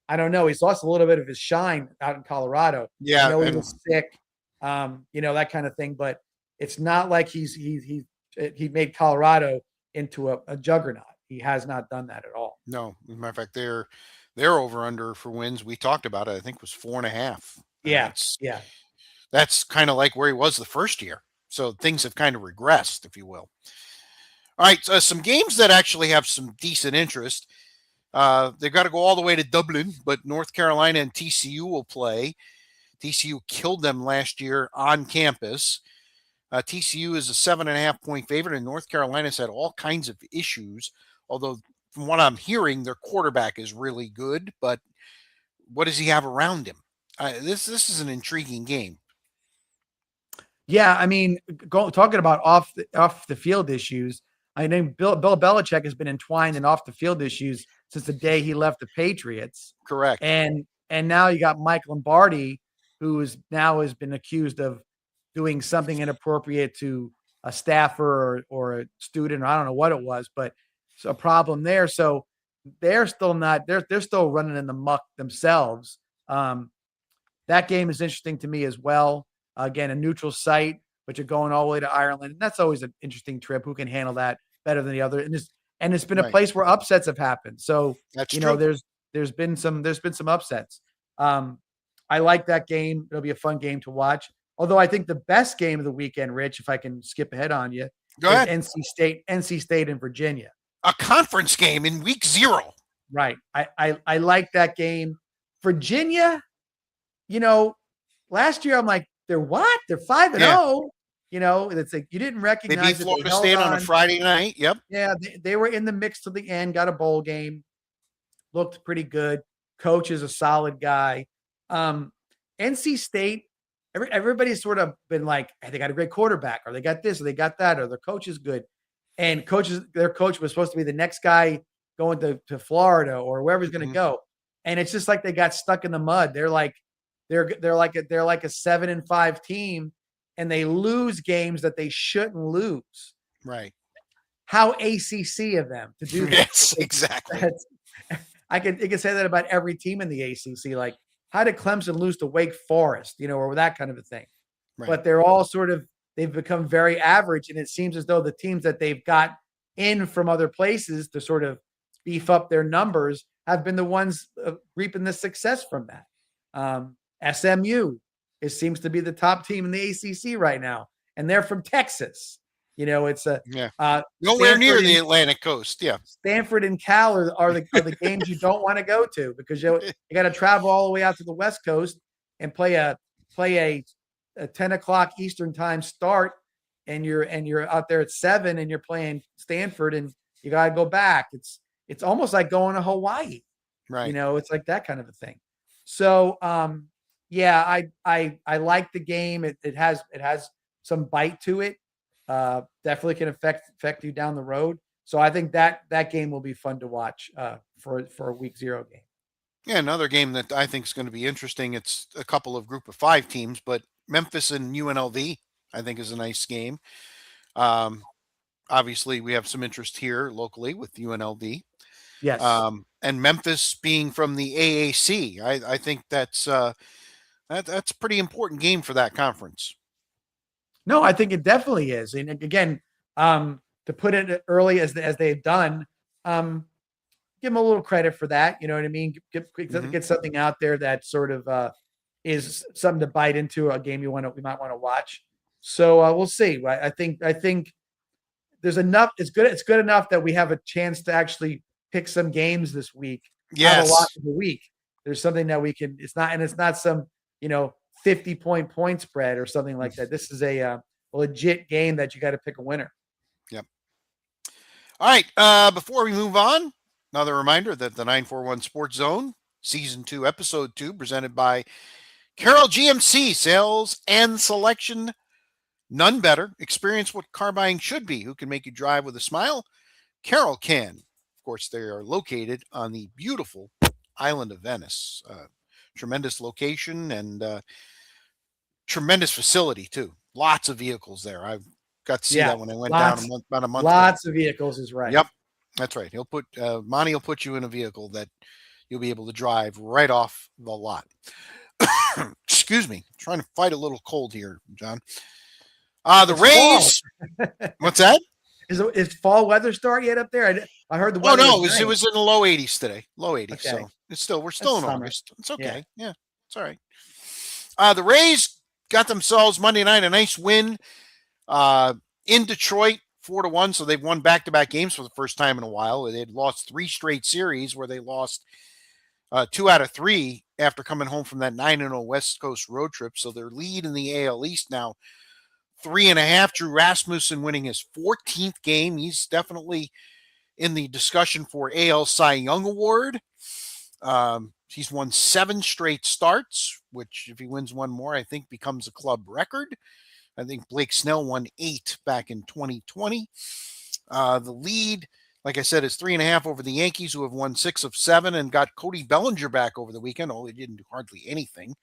I don't know. He's lost a little bit of his shine out in Colorado. Yeah, he was sick, that kind of thing. But it's not like he made Colorado into a juggernaut. He has not done that at all. No, as a matter of fact, they're over under for wins. We talked about it. I think it was 4.5. Yeah, that's kind of like where he was the first year. So things have kind of regressed, if you will. All right, so some games that actually have some decent interest. They've got to go all the way to Dublin, but North Carolina and TCU will play. TCU killed them last year on campus. TCU is a 7.5-point favorite, and North Carolina's had all kinds of issues. Although, from what I'm hearing, their quarterback is really good. But what does he have around him? This is an intriguing game. Yeah, I mean, talking about off the field issues. I think Bill Belichick has been entwined in off the field issues since the day he left the Patriots. Correct. And now you got Mike Lombardi, who has been accused of doing something inappropriate to a staffer or a student, or I don't know what it was, but it's a problem there. So they're still running in the muck themselves. That game is interesting to me as well. Again, a neutral site, but you're going all the way to Ireland, and that's always an interesting trip. Who can handle that better than the other? And it's been a place where upsets have happened. So that's true. There's been some upsets. I like that game. It'll be a fun game to watch. Although I think the best game of the weekend, Rich, if I can skip ahead on you, go ahead. NC State and Virginia. A conference game in week 0. Right. I like that game. Virginia, last year I'm like, they're what? They're 5-0. It's like you didn't recognize they beat Florida State on a Friday night. Yep. Yeah, they were in the mix to the end, got a bowl game, looked pretty good. Coach is a solid guy. NC State, everybody's sort of been like, hey, they got a great quarterback, or they got this, or they got that, or their coach is good. And their coach was supposed to be the next guy going to Florida or wherever he's going to go. And it's just like they got stuck in the mud. They're like a 7-5 team, and they lose games that they shouldn't lose. Right. How ACC of them to do that. Yes, exactly. You can say that about every team in the ACC. Like, how did Clemson lose to Wake Forest, or that kind of a thing? Right. But they're all they've become very average, and it seems as though the teams that they've got in from other places to sort of beef up their numbers have been the ones reaping the success from that. SMU, it seems to be the top team in the ACC right now, and they're from Texas. It's nowhere near the Atlantic coast. Yeah, Stanford and Cal are the games you don't want to go to, because you got to travel all the way out to the West Coast and play a 10:00 Eastern time start, and you're out there at 7 and you're playing Stanford, and you got to go back. It's almost like going to Hawaii, right? It's like that kind of a thing. So I like the game. It has some bite to it. Definitely can affect you down the road. So I think that game will be fun to watch for a week 0 game. Yeah, another game that I think is going to be interesting. It's a couple of group of 5 teams, but Memphis and UNLV, I think, is a nice game. Obviously, we have some interest here locally with UNLV. Yes. And Memphis being from the AAC, I think that's a pretty important game for that conference. No, I think it definitely is. And again, to put it early as they've done, give them a little credit for that. You know what I mean? Get something out there that sort of is something to bite into, a game we might want to watch. So we'll see. I think there's enough. It's good enough that we have a chance to actually pick some games this week. Yes. Have a lot of the week. There's something that we can. It's not some 50-point spread or something like that. This is a legit game that you got to pick a winner. Yep. All right. Before we move on, another reminder that the 941 Sports Zone Season 2, Episode 2, presented by Carroll GMC, sales and selection. None better. Experience what car buying should be. Who can make you drive with a smile? Carroll can. Of course, they are located on the beautiful island of Venice. Tremendous location and tremendous facility too. Lots of vehicles there. I've got to see that when I went down about a month ago. Lots of vehicles is right. Yep, that's right. He'll put Monty will put you in a vehicle that you'll be able to drive right off the lot. Excuse me, I'm trying to fight a little cold here, John. The Rays. What's that? Is fall weather start yet up there? I heard the weather. Oh no, it was in the low 80s today. Low 80s. Okay. So we're still in summer. August. It's okay. Yeah, it's all right. The Rays got themselves Monday night a nice win in Detroit, 4-1. So they've won back-to-back games for the first time in a while. They had lost 3 straight series where they lost 2 out of 3 after coming home from that 9-0 West Coast road trip. So their lead in the AL East now 3.5. Drew Rasmussen winning his 14th game. He's definitely in the discussion for AL Cy Young Award. He's won 7 straight starts, which if he wins one more, I think becomes a club record. I think Blake Snell won 8 back in 2020. The lead, like I said, is 3.5 over the Yankees, who have won 6 of 7 and got Cody Bellinger back over the weekend. Oh, they didn't do hardly anything.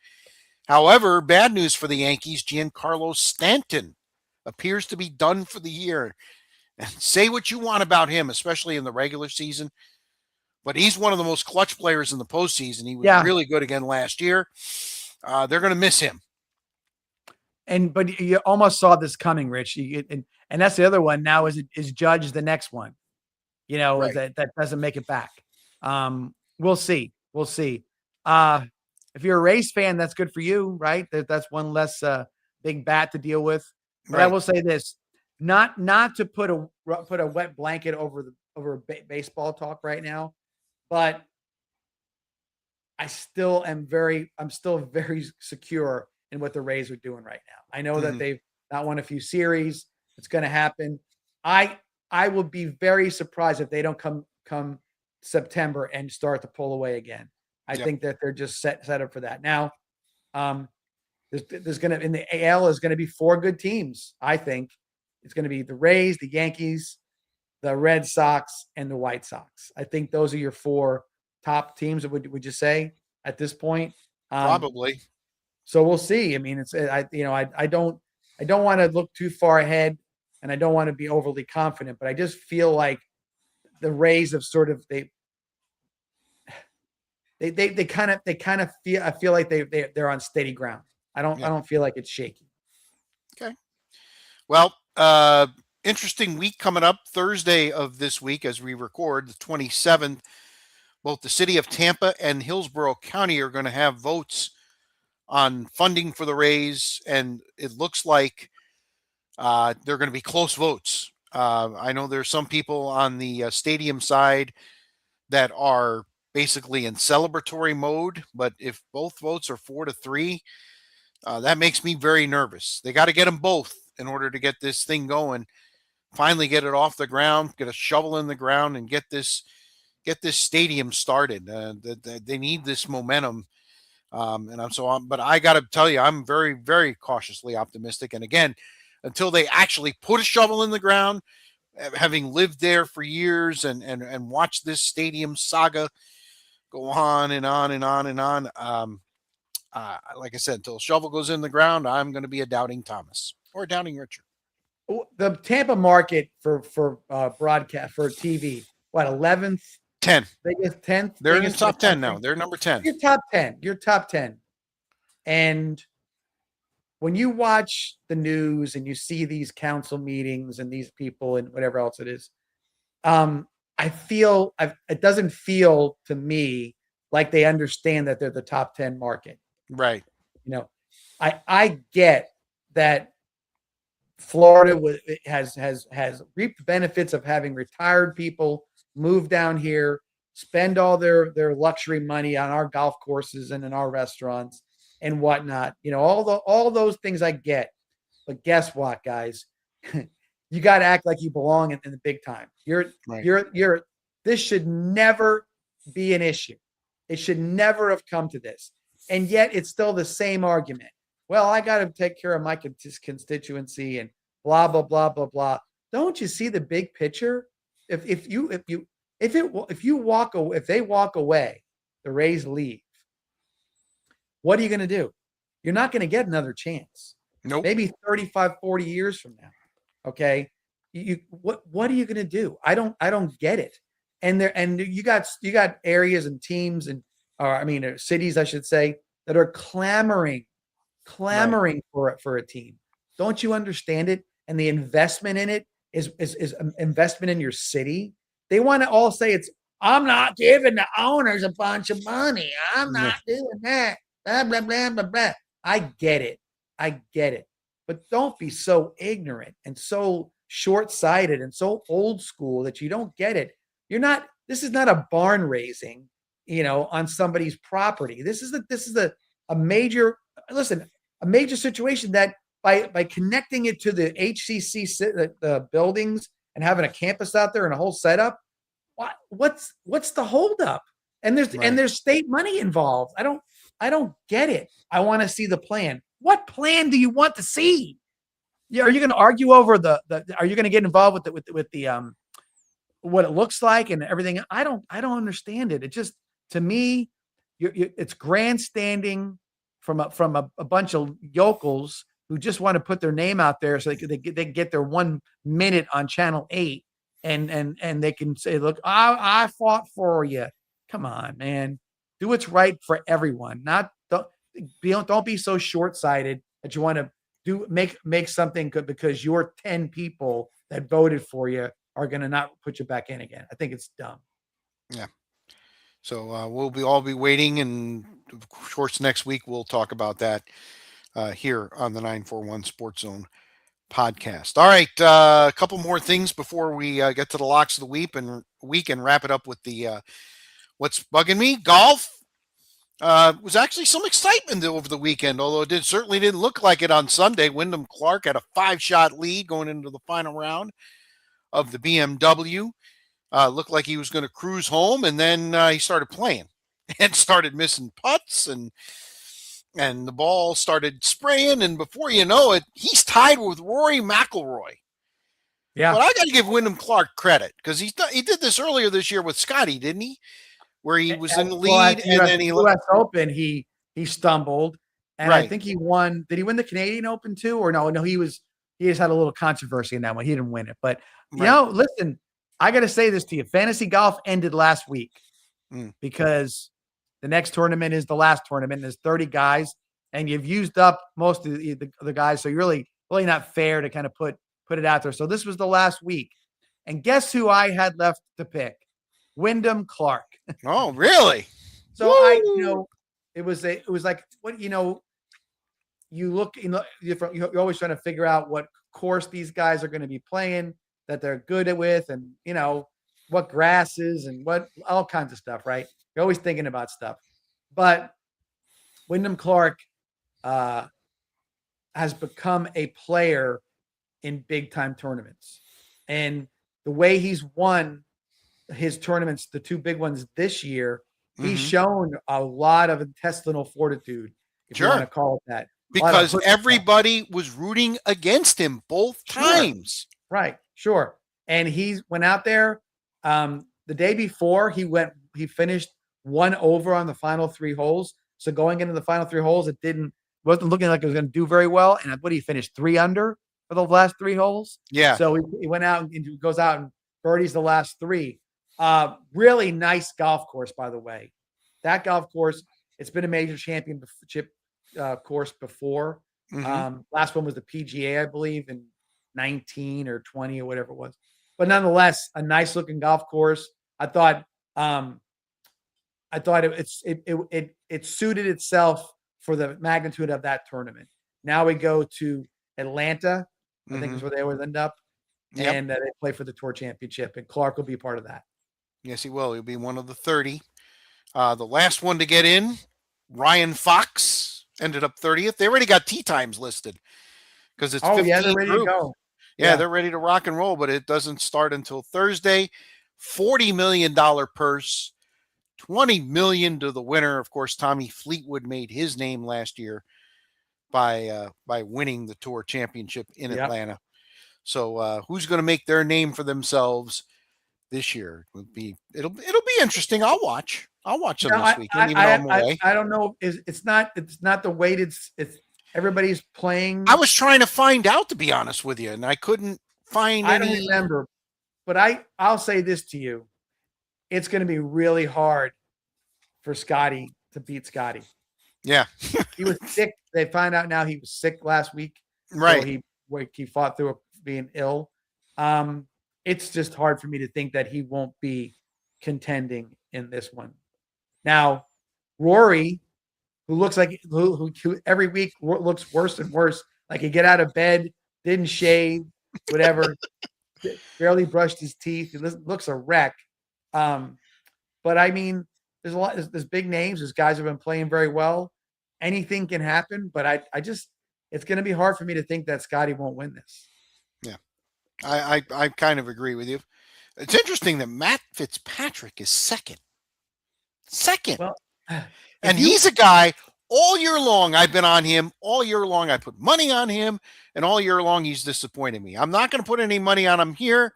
However, bad news for the Yankees, Giancarlo Stanton appears to be done for the year. And say what you want about him, especially in the regular season, but he's one of the most clutch players in the postseason. He was really good again last year. They're going to miss him. But you almost saw this coming, Rich. And that's the other one. Now is Judge the next one? Right. that doesn't make it back. We'll see. We'll see. If you're a Rays fan, that's good for you, right? That's one less big bat to deal with. But I will say this: not to put a wet blanket over baseball talk right now, but I'm still very secure in what the Rays are doing right now. I know that they've not won a few series. It's going to happen. I will be very surprised if they don't come September and start to pull away again. I think that they're just set up for that. Now, there's going to in the AL is going to be 4 good teams. I think it's going to be the Rays, the Yankees, the Red Sox, and the White Sox. I think those are your 4 top teams. Would you say at this point? Probably. So we'll see. I mean, I don't want to look too far ahead, and I don't want to be overly confident, but I just feel like the Rays have sort of they kind of feel. I feel like they're on steady ground. I don't feel like it's shaky. Okay. Well, interesting week coming up Thursday of this week as we record the 27th. Both the city of Tampa and Hillsborough County are going to have votes on funding for the Rays, and it looks like they're going to be close votes. I know there's some people on the stadium side that are basically in celebratory mode, but if both votes are 4-3, that makes me very nervous. They got to get them both in order to get this thing going, finally get it off the ground, get a shovel in the ground, and get this stadium started. They need this momentum. But I got to tell you, I'm very, very cautiously optimistic. And again, until they actually put a shovel in the ground, having lived there for years and watched this stadium saga go on and on and on and on. Like I said, until a shovel goes in the ground, I'm going to be a doubting Thomas or a doubting Richard. The Tampa market for broadcast for TV, what 11th? 10. Biggest 10th. They're in the top 10 now. They're number 10. You're top 10. You're top 10. And when you watch the news and you see these council meetings and these people and whatever else it is, it doesn't feel to me like they understand that they're the top 10 market. Right. I get that Florida has reaped the benefits of having retired people move down here, spend all their luxury money on our golf courses and in our restaurants and whatnot. All those things I get. But guess what, guys? You got to act like you belong in the big time. This should never be an issue. It should never have come to this. And yet it's still the same argument. Well, I got to take care of my constituency and blah, blah, blah, blah, blah. Don't you see the big picture? If they walk away, the Rays leave. What are you going to do? You're not going to get another chance. Nope. Maybe 35, 40 years from now. Okay. What are you going to do? I don't get it. And you got areas and teams cities, I should say, that are clamoring right. for a team. Don't you understand it? And the investment in it is investment in your city. They want to all say I'm not giving the owners a bunch of money. I'm not doing that. Blah, blah, blah, blah, blah. I get it. But don't be so ignorant and so short-sighted and so old school that you don't get it. This is not a barn raising, on somebody's property. This is a major situation that by connecting it to the HCC, the buildings, and having a campus out there and a whole setup, what's the holdup? And there's state money involved. I don't get it. I want to see the plan. What plan do you want to see? Yeah, are you going to argue over are you going to get involved with the what it looks like and everything? I don't understand it. It just, to me, it's grandstanding from a bunch of yokels who just want to put their name out there so they get their 1 minute on Channel 8 and they can say, look, I fought for you. Come on, man. Do what's right for everyone. Don't be so short-sighted that you want to make something good because your 10 people that voted for you are going to not put you back in again. I think it's dumb. Yeah. So we'll all be waiting, and of course next week we'll talk about that here on the 941 Sports Zone podcast. All right, a couple more things before we get to the locks of the week and wrap it up with the what's bugging me. Golf was actually some excitement over the weekend, although it certainly didn't look like it on Sunday. Wyndham Clark had a 5-shot lead going into the final round of the BMW. Looked like he was going to cruise home, and then he started playing and started missing putts, and the ball started spraying, and before you know it, he's tied with Rory McIlroy. Yeah, but I got to give Wyndham Clark credit because he did this earlier this year with Scotty, didn't he? Where he was in the lead, and then he US Open, he stumbled, and right. I think he won. Did he win the Canadian Open too, or no? No, he just had a little controversy in that one. He didn't win it, but listen, I got to say this to you: fantasy golf ended last week because the next tournament is the last tournament. There's 30 guys, and you've used up most of the guys, so you're really not fair to kind of put it out there. So this was the last week, and guess who I had left to pick? Wyndham Clark. Oh, really? So it was like what you look, you're always trying to figure out what course these guys are going to be playing that they're good at with, and what grasses and what all kinds of stuff, right? You're always thinking about stuff. But Wyndham Clark has become a player in big time tournaments, and the way he's won his tournaments, the two big ones this year, he's shown a lot of intestinal fortitude, if you want to call it that. Because everybody was rooting against him both times. Right, sure. And he went out there the day before, he finished 1 over on the final 3 holes. So going into the final 3 holes, it wasn't looking like it was going to do very well. And what did he finish? 3 under for the last 3 holes? Yeah. So he went out and goes out and birdies the last 3. Really nice golf course, by the way. That golf course, it's been a major championship course before. Last one was the PGA, I believe, in 19 or 20 or whatever it was. But nonetheless, a nice looking golf course. I thought it suited itself for the magnitude of that tournament. Now we go to Atlanta, I think is where they would end up, and they play for the Tour Championship, and Clark will be part of that. Yes, he will. He'll be one of the 30. The last one to get in, Ryan Fox, ended up 30th. They already got tee times listed because it's 15 they're ready to go. Yeah, they're ready to rock and roll, but it doesn't start until Thursday. $40 million purse, $20 million to the winner. Of course, Tommy Fleetwood made his name last year by winning the Tour Championship in Atlanta. So who's going to make their name for themselves this year? It'll be interesting. I'll watch them this week. I don't know. It's not the weighted. It's everybody's playing. I was trying to find out, to be honest with you, and I couldn't find any. I don't remember, but I'll say this to you: it's going to be really hard for Scotty to beat Scotty. Yeah, he was sick. They find out now he was sick last week. Right. So he fought through being ill. It's just hard for me to think that he won't be contending in this one. Now, Rory, who looks like who every week looks worse and worse, like he get out of bed, didn't shave, whatever, barely brushed his teeth. He looks a wreck. But I mean, there's big names. There's guys who have been playing very well. Anything can happen, but I just, it's going to be hard for me to think that Scotty won't win this. Yeah, I kind of agree with you. It's interesting that Matt Fitzpatrick is second. Well, and he's a guy all year long. I've been on him all year long. I put money on him, and all year long he's disappointed me. I'm not going to put any money on him here.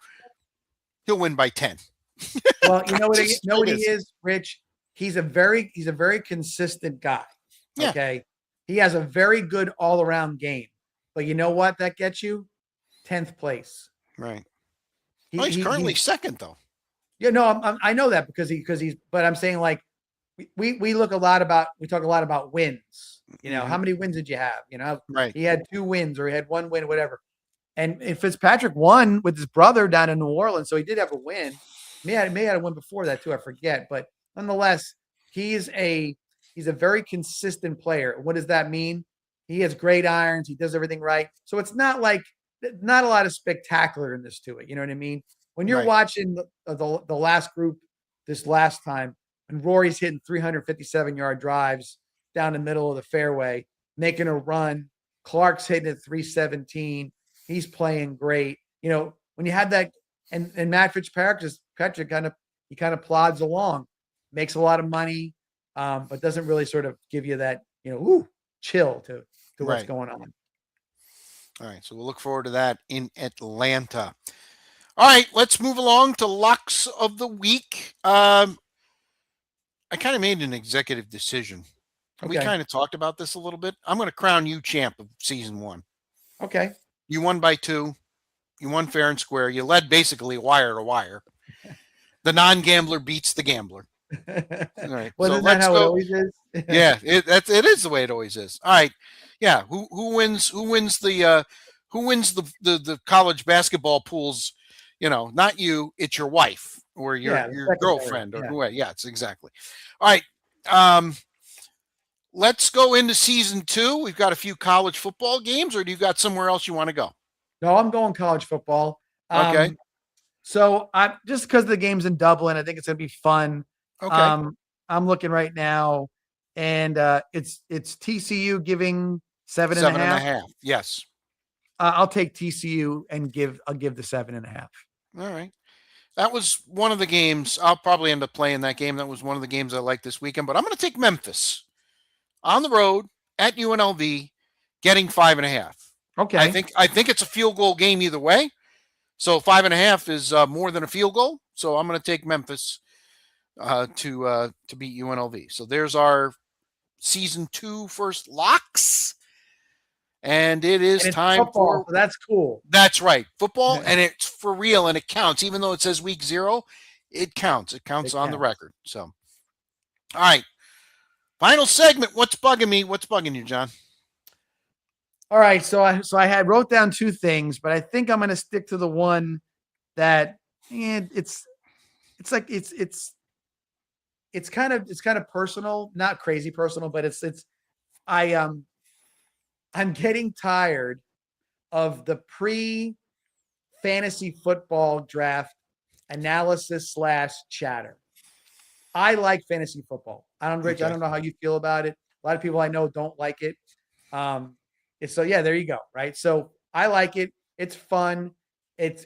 He'll win by 10. Well, you know what he is, Rich? He's a very consistent guy. Yeah. Okay. He has a very good all-around game. But you know what that gets you? 10th place. Right. He's currently second, though. Yeah, no, I know that because he's, but I'm saying, like, we talk a lot about wins. You know, how many wins did you have? You know, right. He had 2 wins or he had 1 win, whatever. And Fitzpatrick won with his brother down in New Orleans, so he did have a win. May have had a win before that too, I forget. But nonetheless, he's a very consistent player. What does that mean? He has great irons. He does everything right. So it's not a lot of spectacularness to it. You know what I mean? When you're watching the last group this last time, and Rory's hitting 357-yard drives down the middle of the fairway, making a run. Clark's hitting at 317. He's playing great. You know, when you have that, and Matt Fitzpatrick kind of plods along, makes a lot of money, but doesn't really sort of give you that, you know, chill to what's going on. All right, so we'll look forward to that in Atlanta. All right, let's move along to locks of the week. I kind of made an executive decision. Okay. We kind of talked about this a little bit. I'm going to crown you champ of season 1. Okay. You won by 2. You won fair and square. You led basically wire to wire. The non-gambler beats the gambler. All right. Wasn't that how it always is? Yeah, it is the way it always is. All right. Yeah. Who wins the college basketball pools? You know, not you, it's your wife or your girlfriend or whoever. Yeah, it's exactly. All right. Let's go into season 2. We've got a few college football games, or do you got somewhere else you want to go? No, I'm going college football. Okay. So I'm just because the game's in Dublin, I think it's going to be fun. Okay. I'm looking right now, and it's TCU giving 7.5. Yes. I'll take TCU and I'll give the 7.5. All right. That was one of the games. I'll probably end up playing that game. That was one of the games I liked this weekend, but I'm going to take Memphis on the road at UNLV getting 5.5. Okay. I think it's a field goal game either way. So 5.5 is more than a field goal. So I'm going to take Memphis to beat UNLV. So there's our season 2 first locks. And it is time football, so that's cool. That's right. Football, and it's for real, and it counts. Even though it says week 0, it counts. It counts on the record. So, all right. Final segment. What's bugging me? What's bugging you, John? All right. So I wrote down 2 things, but I think I'm going to stick to the one that it's kind of personal, not crazy personal, but I'm getting tired of the pre-fantasy football draft analysis / chatter. I like fantasy football. Rich, I don't know how you feel about it. A lot of people I know don't like it. So yeah, there you go. Right. So I like it. It's fun. It's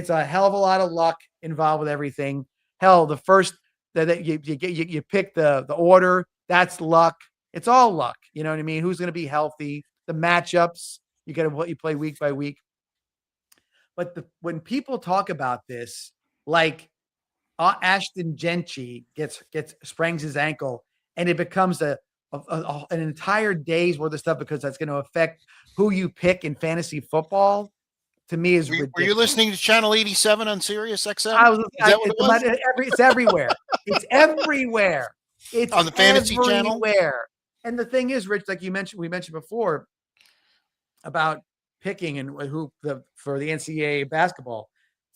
a hell of a lot of luck involved with everything. Hell, the first that you pick the order, that's luck. It's all luck. You know what I mean? Who's going to be healthy? The matchups, you got what you play week by week. But when people talk about this, like Ashton Gentry sprains his ankle, and it becomes an entire day's worth of stuff because that's going to affect who you pick in fantasy football. To me, is ridiculous. Were you listening to Channel 87 on Sirius XM? It's everywhere. It's everywhere. It's on the fantasy channel. And the thing is, Rich, like we mentioned before, about picking and for the NCAA basketball.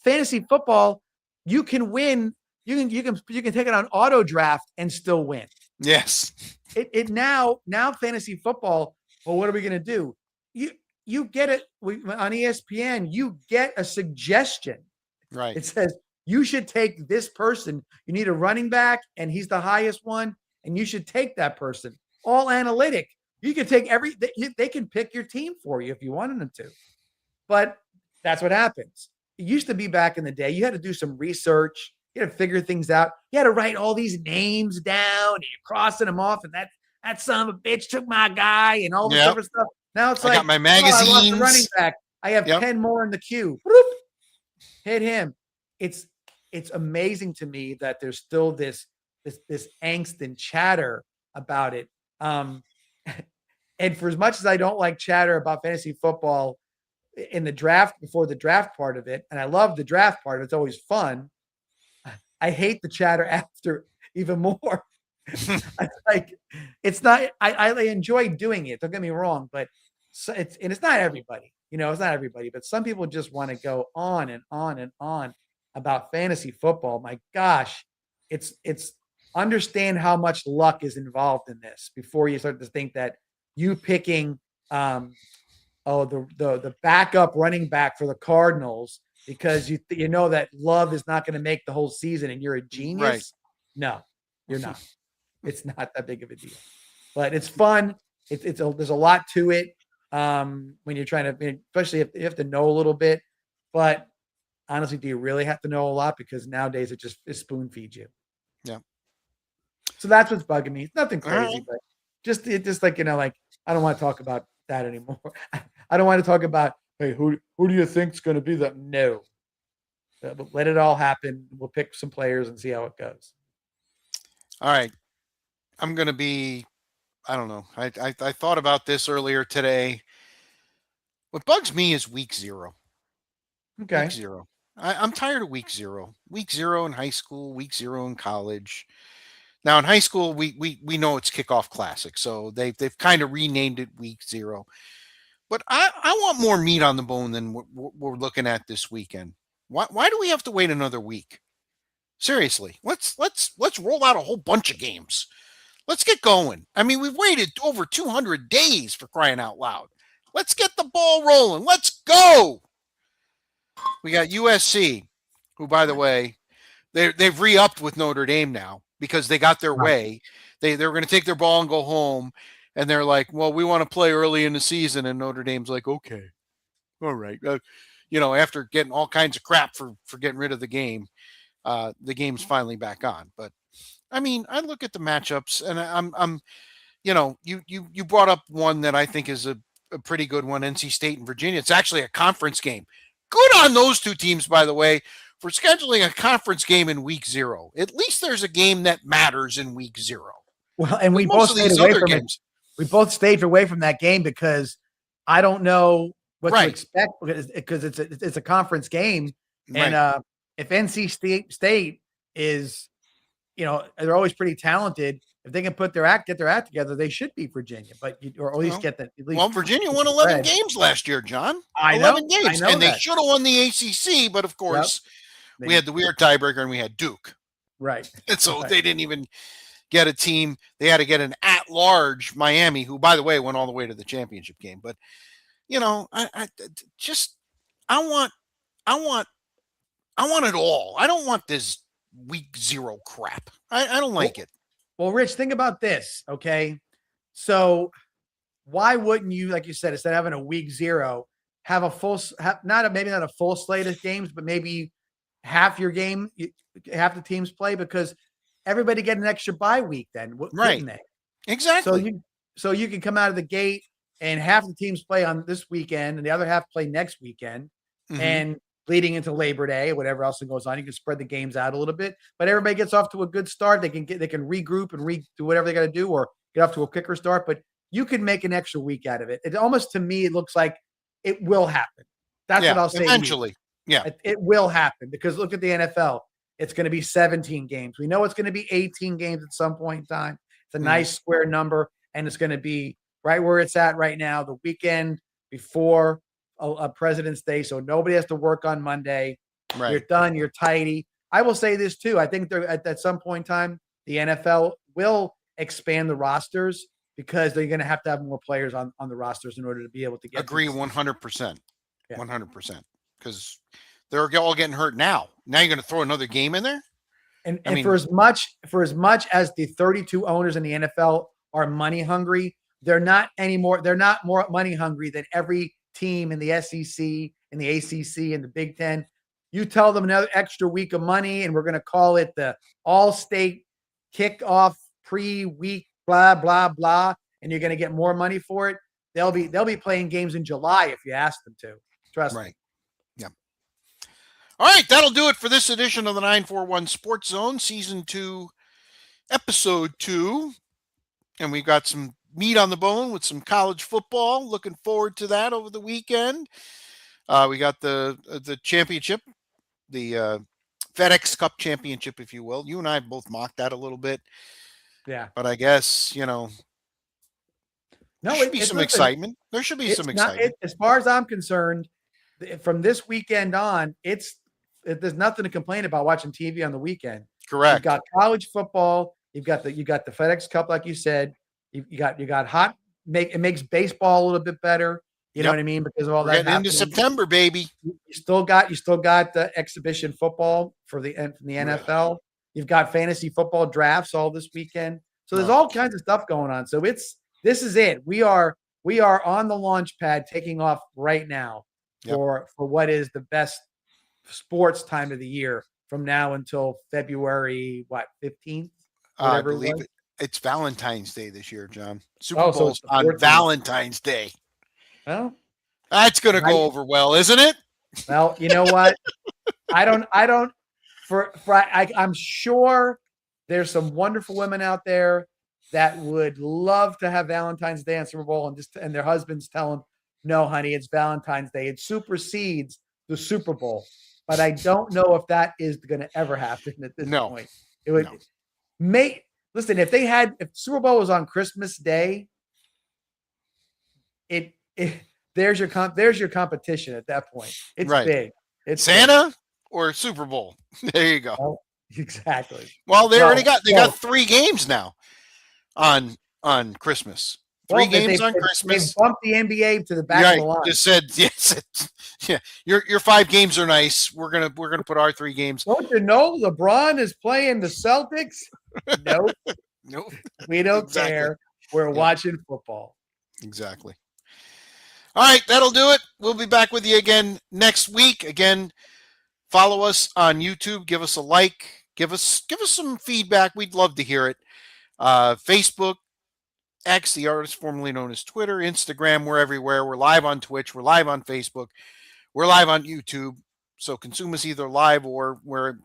Fantasy football, you can win. You can take it on auto draft and still win. Yes. It now fantasy football. Well, what are we going to do? You get it on ESPN. You get a suggestion. Right. It says you should take this person. You need a running back, and he's the highest one, and you should take that person. All analytic. You can take they can pick your team for you if you wanted them to. But that's what happens. It used to be back in the day. You had to do some research. You had to figure things out. You had to write all these names down, and you're crossing them off, and that son of a bitch took my guy, and all this other stuff. Now it's like, I got my magazines. I lost the running back. I have 10 more in the queue. Whoop, hit him. It's amazing to me that there's still this angst and chatter about it. And for as much as I don't like chatter about fantasy football in the draft, before the draft part of it, and I love the draft part, it's always fun. I hate the chatter after even more. It's not. I enjoy doing it. Don't get me wrong, but it's not everybody. It's not everybody. But some people just want to go on and on and on about fantasy football. My gosh, it's understand how much luck is involved in this before you start to think that you picking the backup running back for the Cardinals because you know that Love is not going to make the whole season and you're a genius. Right. No, you're not. It's not that big of a deal, but it's fun. There's a lot to it when you're trying to, especially if you have to know a little bit. But honestly, do you really have to know a lot? Because nowadays it spoon feeds you. Yeah. So that's what's bugging me. It's nothing crazy, but just like I don't want to talk about that anymore. I don't want to talk about, hey, who do you think's going to be that? No. But let it all happen. We'll pick some players and see how it goes. All right. I'm going to be, I don't know. I thought about this earlier today. What bugs me is week 0. Okay. Week 0. I'm tired of week 0. Week 0 in high school, week 0 in college. Now in high school, we know it's Kickoff Classic, so they've kind of renamed it week 0. But I want more meat on the bone than we're looking at this weekend. Why do we have to wait another week? Seriously, let's roll out a whole bunch of games. Let's get going. I mean, we've waited over 200 days for crying out loud. Let's get the ball rolling. Let's go. We got USC, who, by the way, they've re-upped with Notre Dame now because they got their way. They were going to take their ball and go home, and they're like, well, we want to play early in the season, and Notre Dame's like, okay, all right. After getting all kinds of crap for getting rid of the game's finally back on. But I mean, I look at the matchups, and I'm you brought up one that I think is a pretty good one, NC State and Virginia. It's actually a conference game. Good on those two teams, by the way, for scheduling a conference game in week 0. At least there's a game that matters in week 0. Well, and we both stayed away from it. We both stayed away from that game because I don't know what to expect because it's a conference game. And if NC State is, they're always pretty talented. If they can get their act together, they should beat Virginia, or at least get that. Virginia won 11 games last year, John. 11 games, and they should have won the ACC, but of course, we had the weird tiebreaker, and we had Duke. Right. And so they didn't even get a team. They had to get an at-large Miami, who, by the way, went all the way to the championship game. But I want it all. I don't want this week 0 crap. I don't like it. Well, Rich, think about this, okay? So why wouldn't you, like you said, instead of having a week 0, have a full, maybe not a full slate of games, but maybe half your game, half the teams play, because everybody get an extra bye week then, wouldn't they? Exactly. So you can come out of the gate and half the teams play on this weekend and the other half play next weekend. Mm-hmm. And leading into Labor Day, whatever else goes on, you can spread the games out a little bit, but everybody gets off to a good start. They can regroup and do whatever they got to do, or get off to a quicker start, but you can make an extra week out of it. It almost, to me, it looks like it will happen. That's what I'll say. Eventually. Yeah. It will happen, because look at the NFL. It's going to be 17 games. We know it's going to be 18 games at some point in time. It's a nice square number, and it's going to be right where it's at right now, the weekend before a President's Day, so nobody has to work on Monday. Right. You're done. You're tidy. I will say this too. I think they're at some point in time, the NFL will expand the rosters because they're going to have more players on the rosters in order to be able to get. Agree 100%. 100%. Because they're all getting hurt now. Now you're going to throw another game in there? And for as much as the 32 owners in the NFL are money hungry, they're not anymore. They're not more money hungry than every team in the SEC, in the ACC, and the Big Ten. You tell them another extra week of money, and we're going to call it the All-State Kickoff Pre-Week, blah blah blah, and you're going to get more money for it. They'll be playing games in July if you ask them to. Trust me. Yeah. All right, that'll do it for this edition of the 941 Sports Zone, Season 2, Episode 2. And we've got some meat on the bone with some college football. Looking forward to that over the weekend. We got the championship, the FedEx Cup championship, if you will. You and I both mocked that a little bit. Yeah. But I guess, there should be some excitement. There should be some excitement. As far as I'm concerned, from this weekend on, there's nothing to complain about watching TV on the weekend. Correct. You've got college football. You've got the FedEx Cup, like you said. You got it makes baseball a little bit better. You know what I mean? Because of all that. Getting into September, baby. You still got the exhibition football from the NFL. You've got fantasy football drafts all this weekend. So there's all kinds of stuff going on. So this is it. We are on the launch pad taking off right now for what is the best sports time of the year from now until February 15th? I believe it's Valentine's Day this year, John. Super Bowl's on Valentine's Day. Well, that's going to go over well, isn't it? Well, you know what? I'm sure there's some wonderful women out there that would love to have Valentine's Day on Super Bowl and their husbands tell them, no, honey, it's Valentine's Day. It supersedes the Super Bowl. But I don't know if that is going to ever happen at this point. It would listen, if Super Bowl was on Christmas Day, there's your competition at that point. It's big. It's Santa big. Or Super Bowl. There you go. Oh, exactly. Well, they got 3 games now on Christmas. 3 games on Christmas. They bumped the NBA to the back of the line. Just said yes. Yeah, your 5 games are nice. We're gonna put our 3 games. Don't you know LeBron is playing the Celtics? Nope. Nope. We don't care. We're watching football. Exactly. All right, that'll do it. We'll be back with you again next week. Again, follow us on YouTube. Give us a like. Give us some feedback. We'd love to hear it. Facebook, X, the artist formerly known as Twitter, Instagram, we're everywhere. We're live on Twitch. We're live on Facebook. We're live on YouTube. So consume us either live or when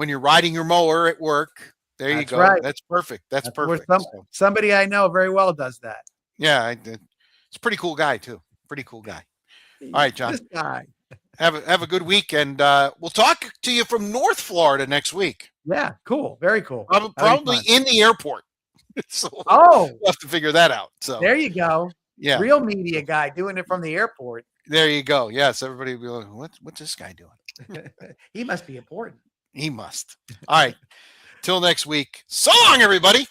you're riding your mower at work. There you go. Right. That's perfect. That's perfect. Somebody I know very well does that. Yeah, it's a pretty cool guy too. Pretty cool guy. All right, John. This guy. Have a good week, and we'll talk to you from North Florida next week. Yeah, cool. Very cool. Probably in the airport. So we'll have to figure that out. So there you go. Yeah, real media guy doing it from the airport. There you go. Yes, everybody will be like, what's this guy doing? He must be important. He must. All right. Till next week. So long, everybody.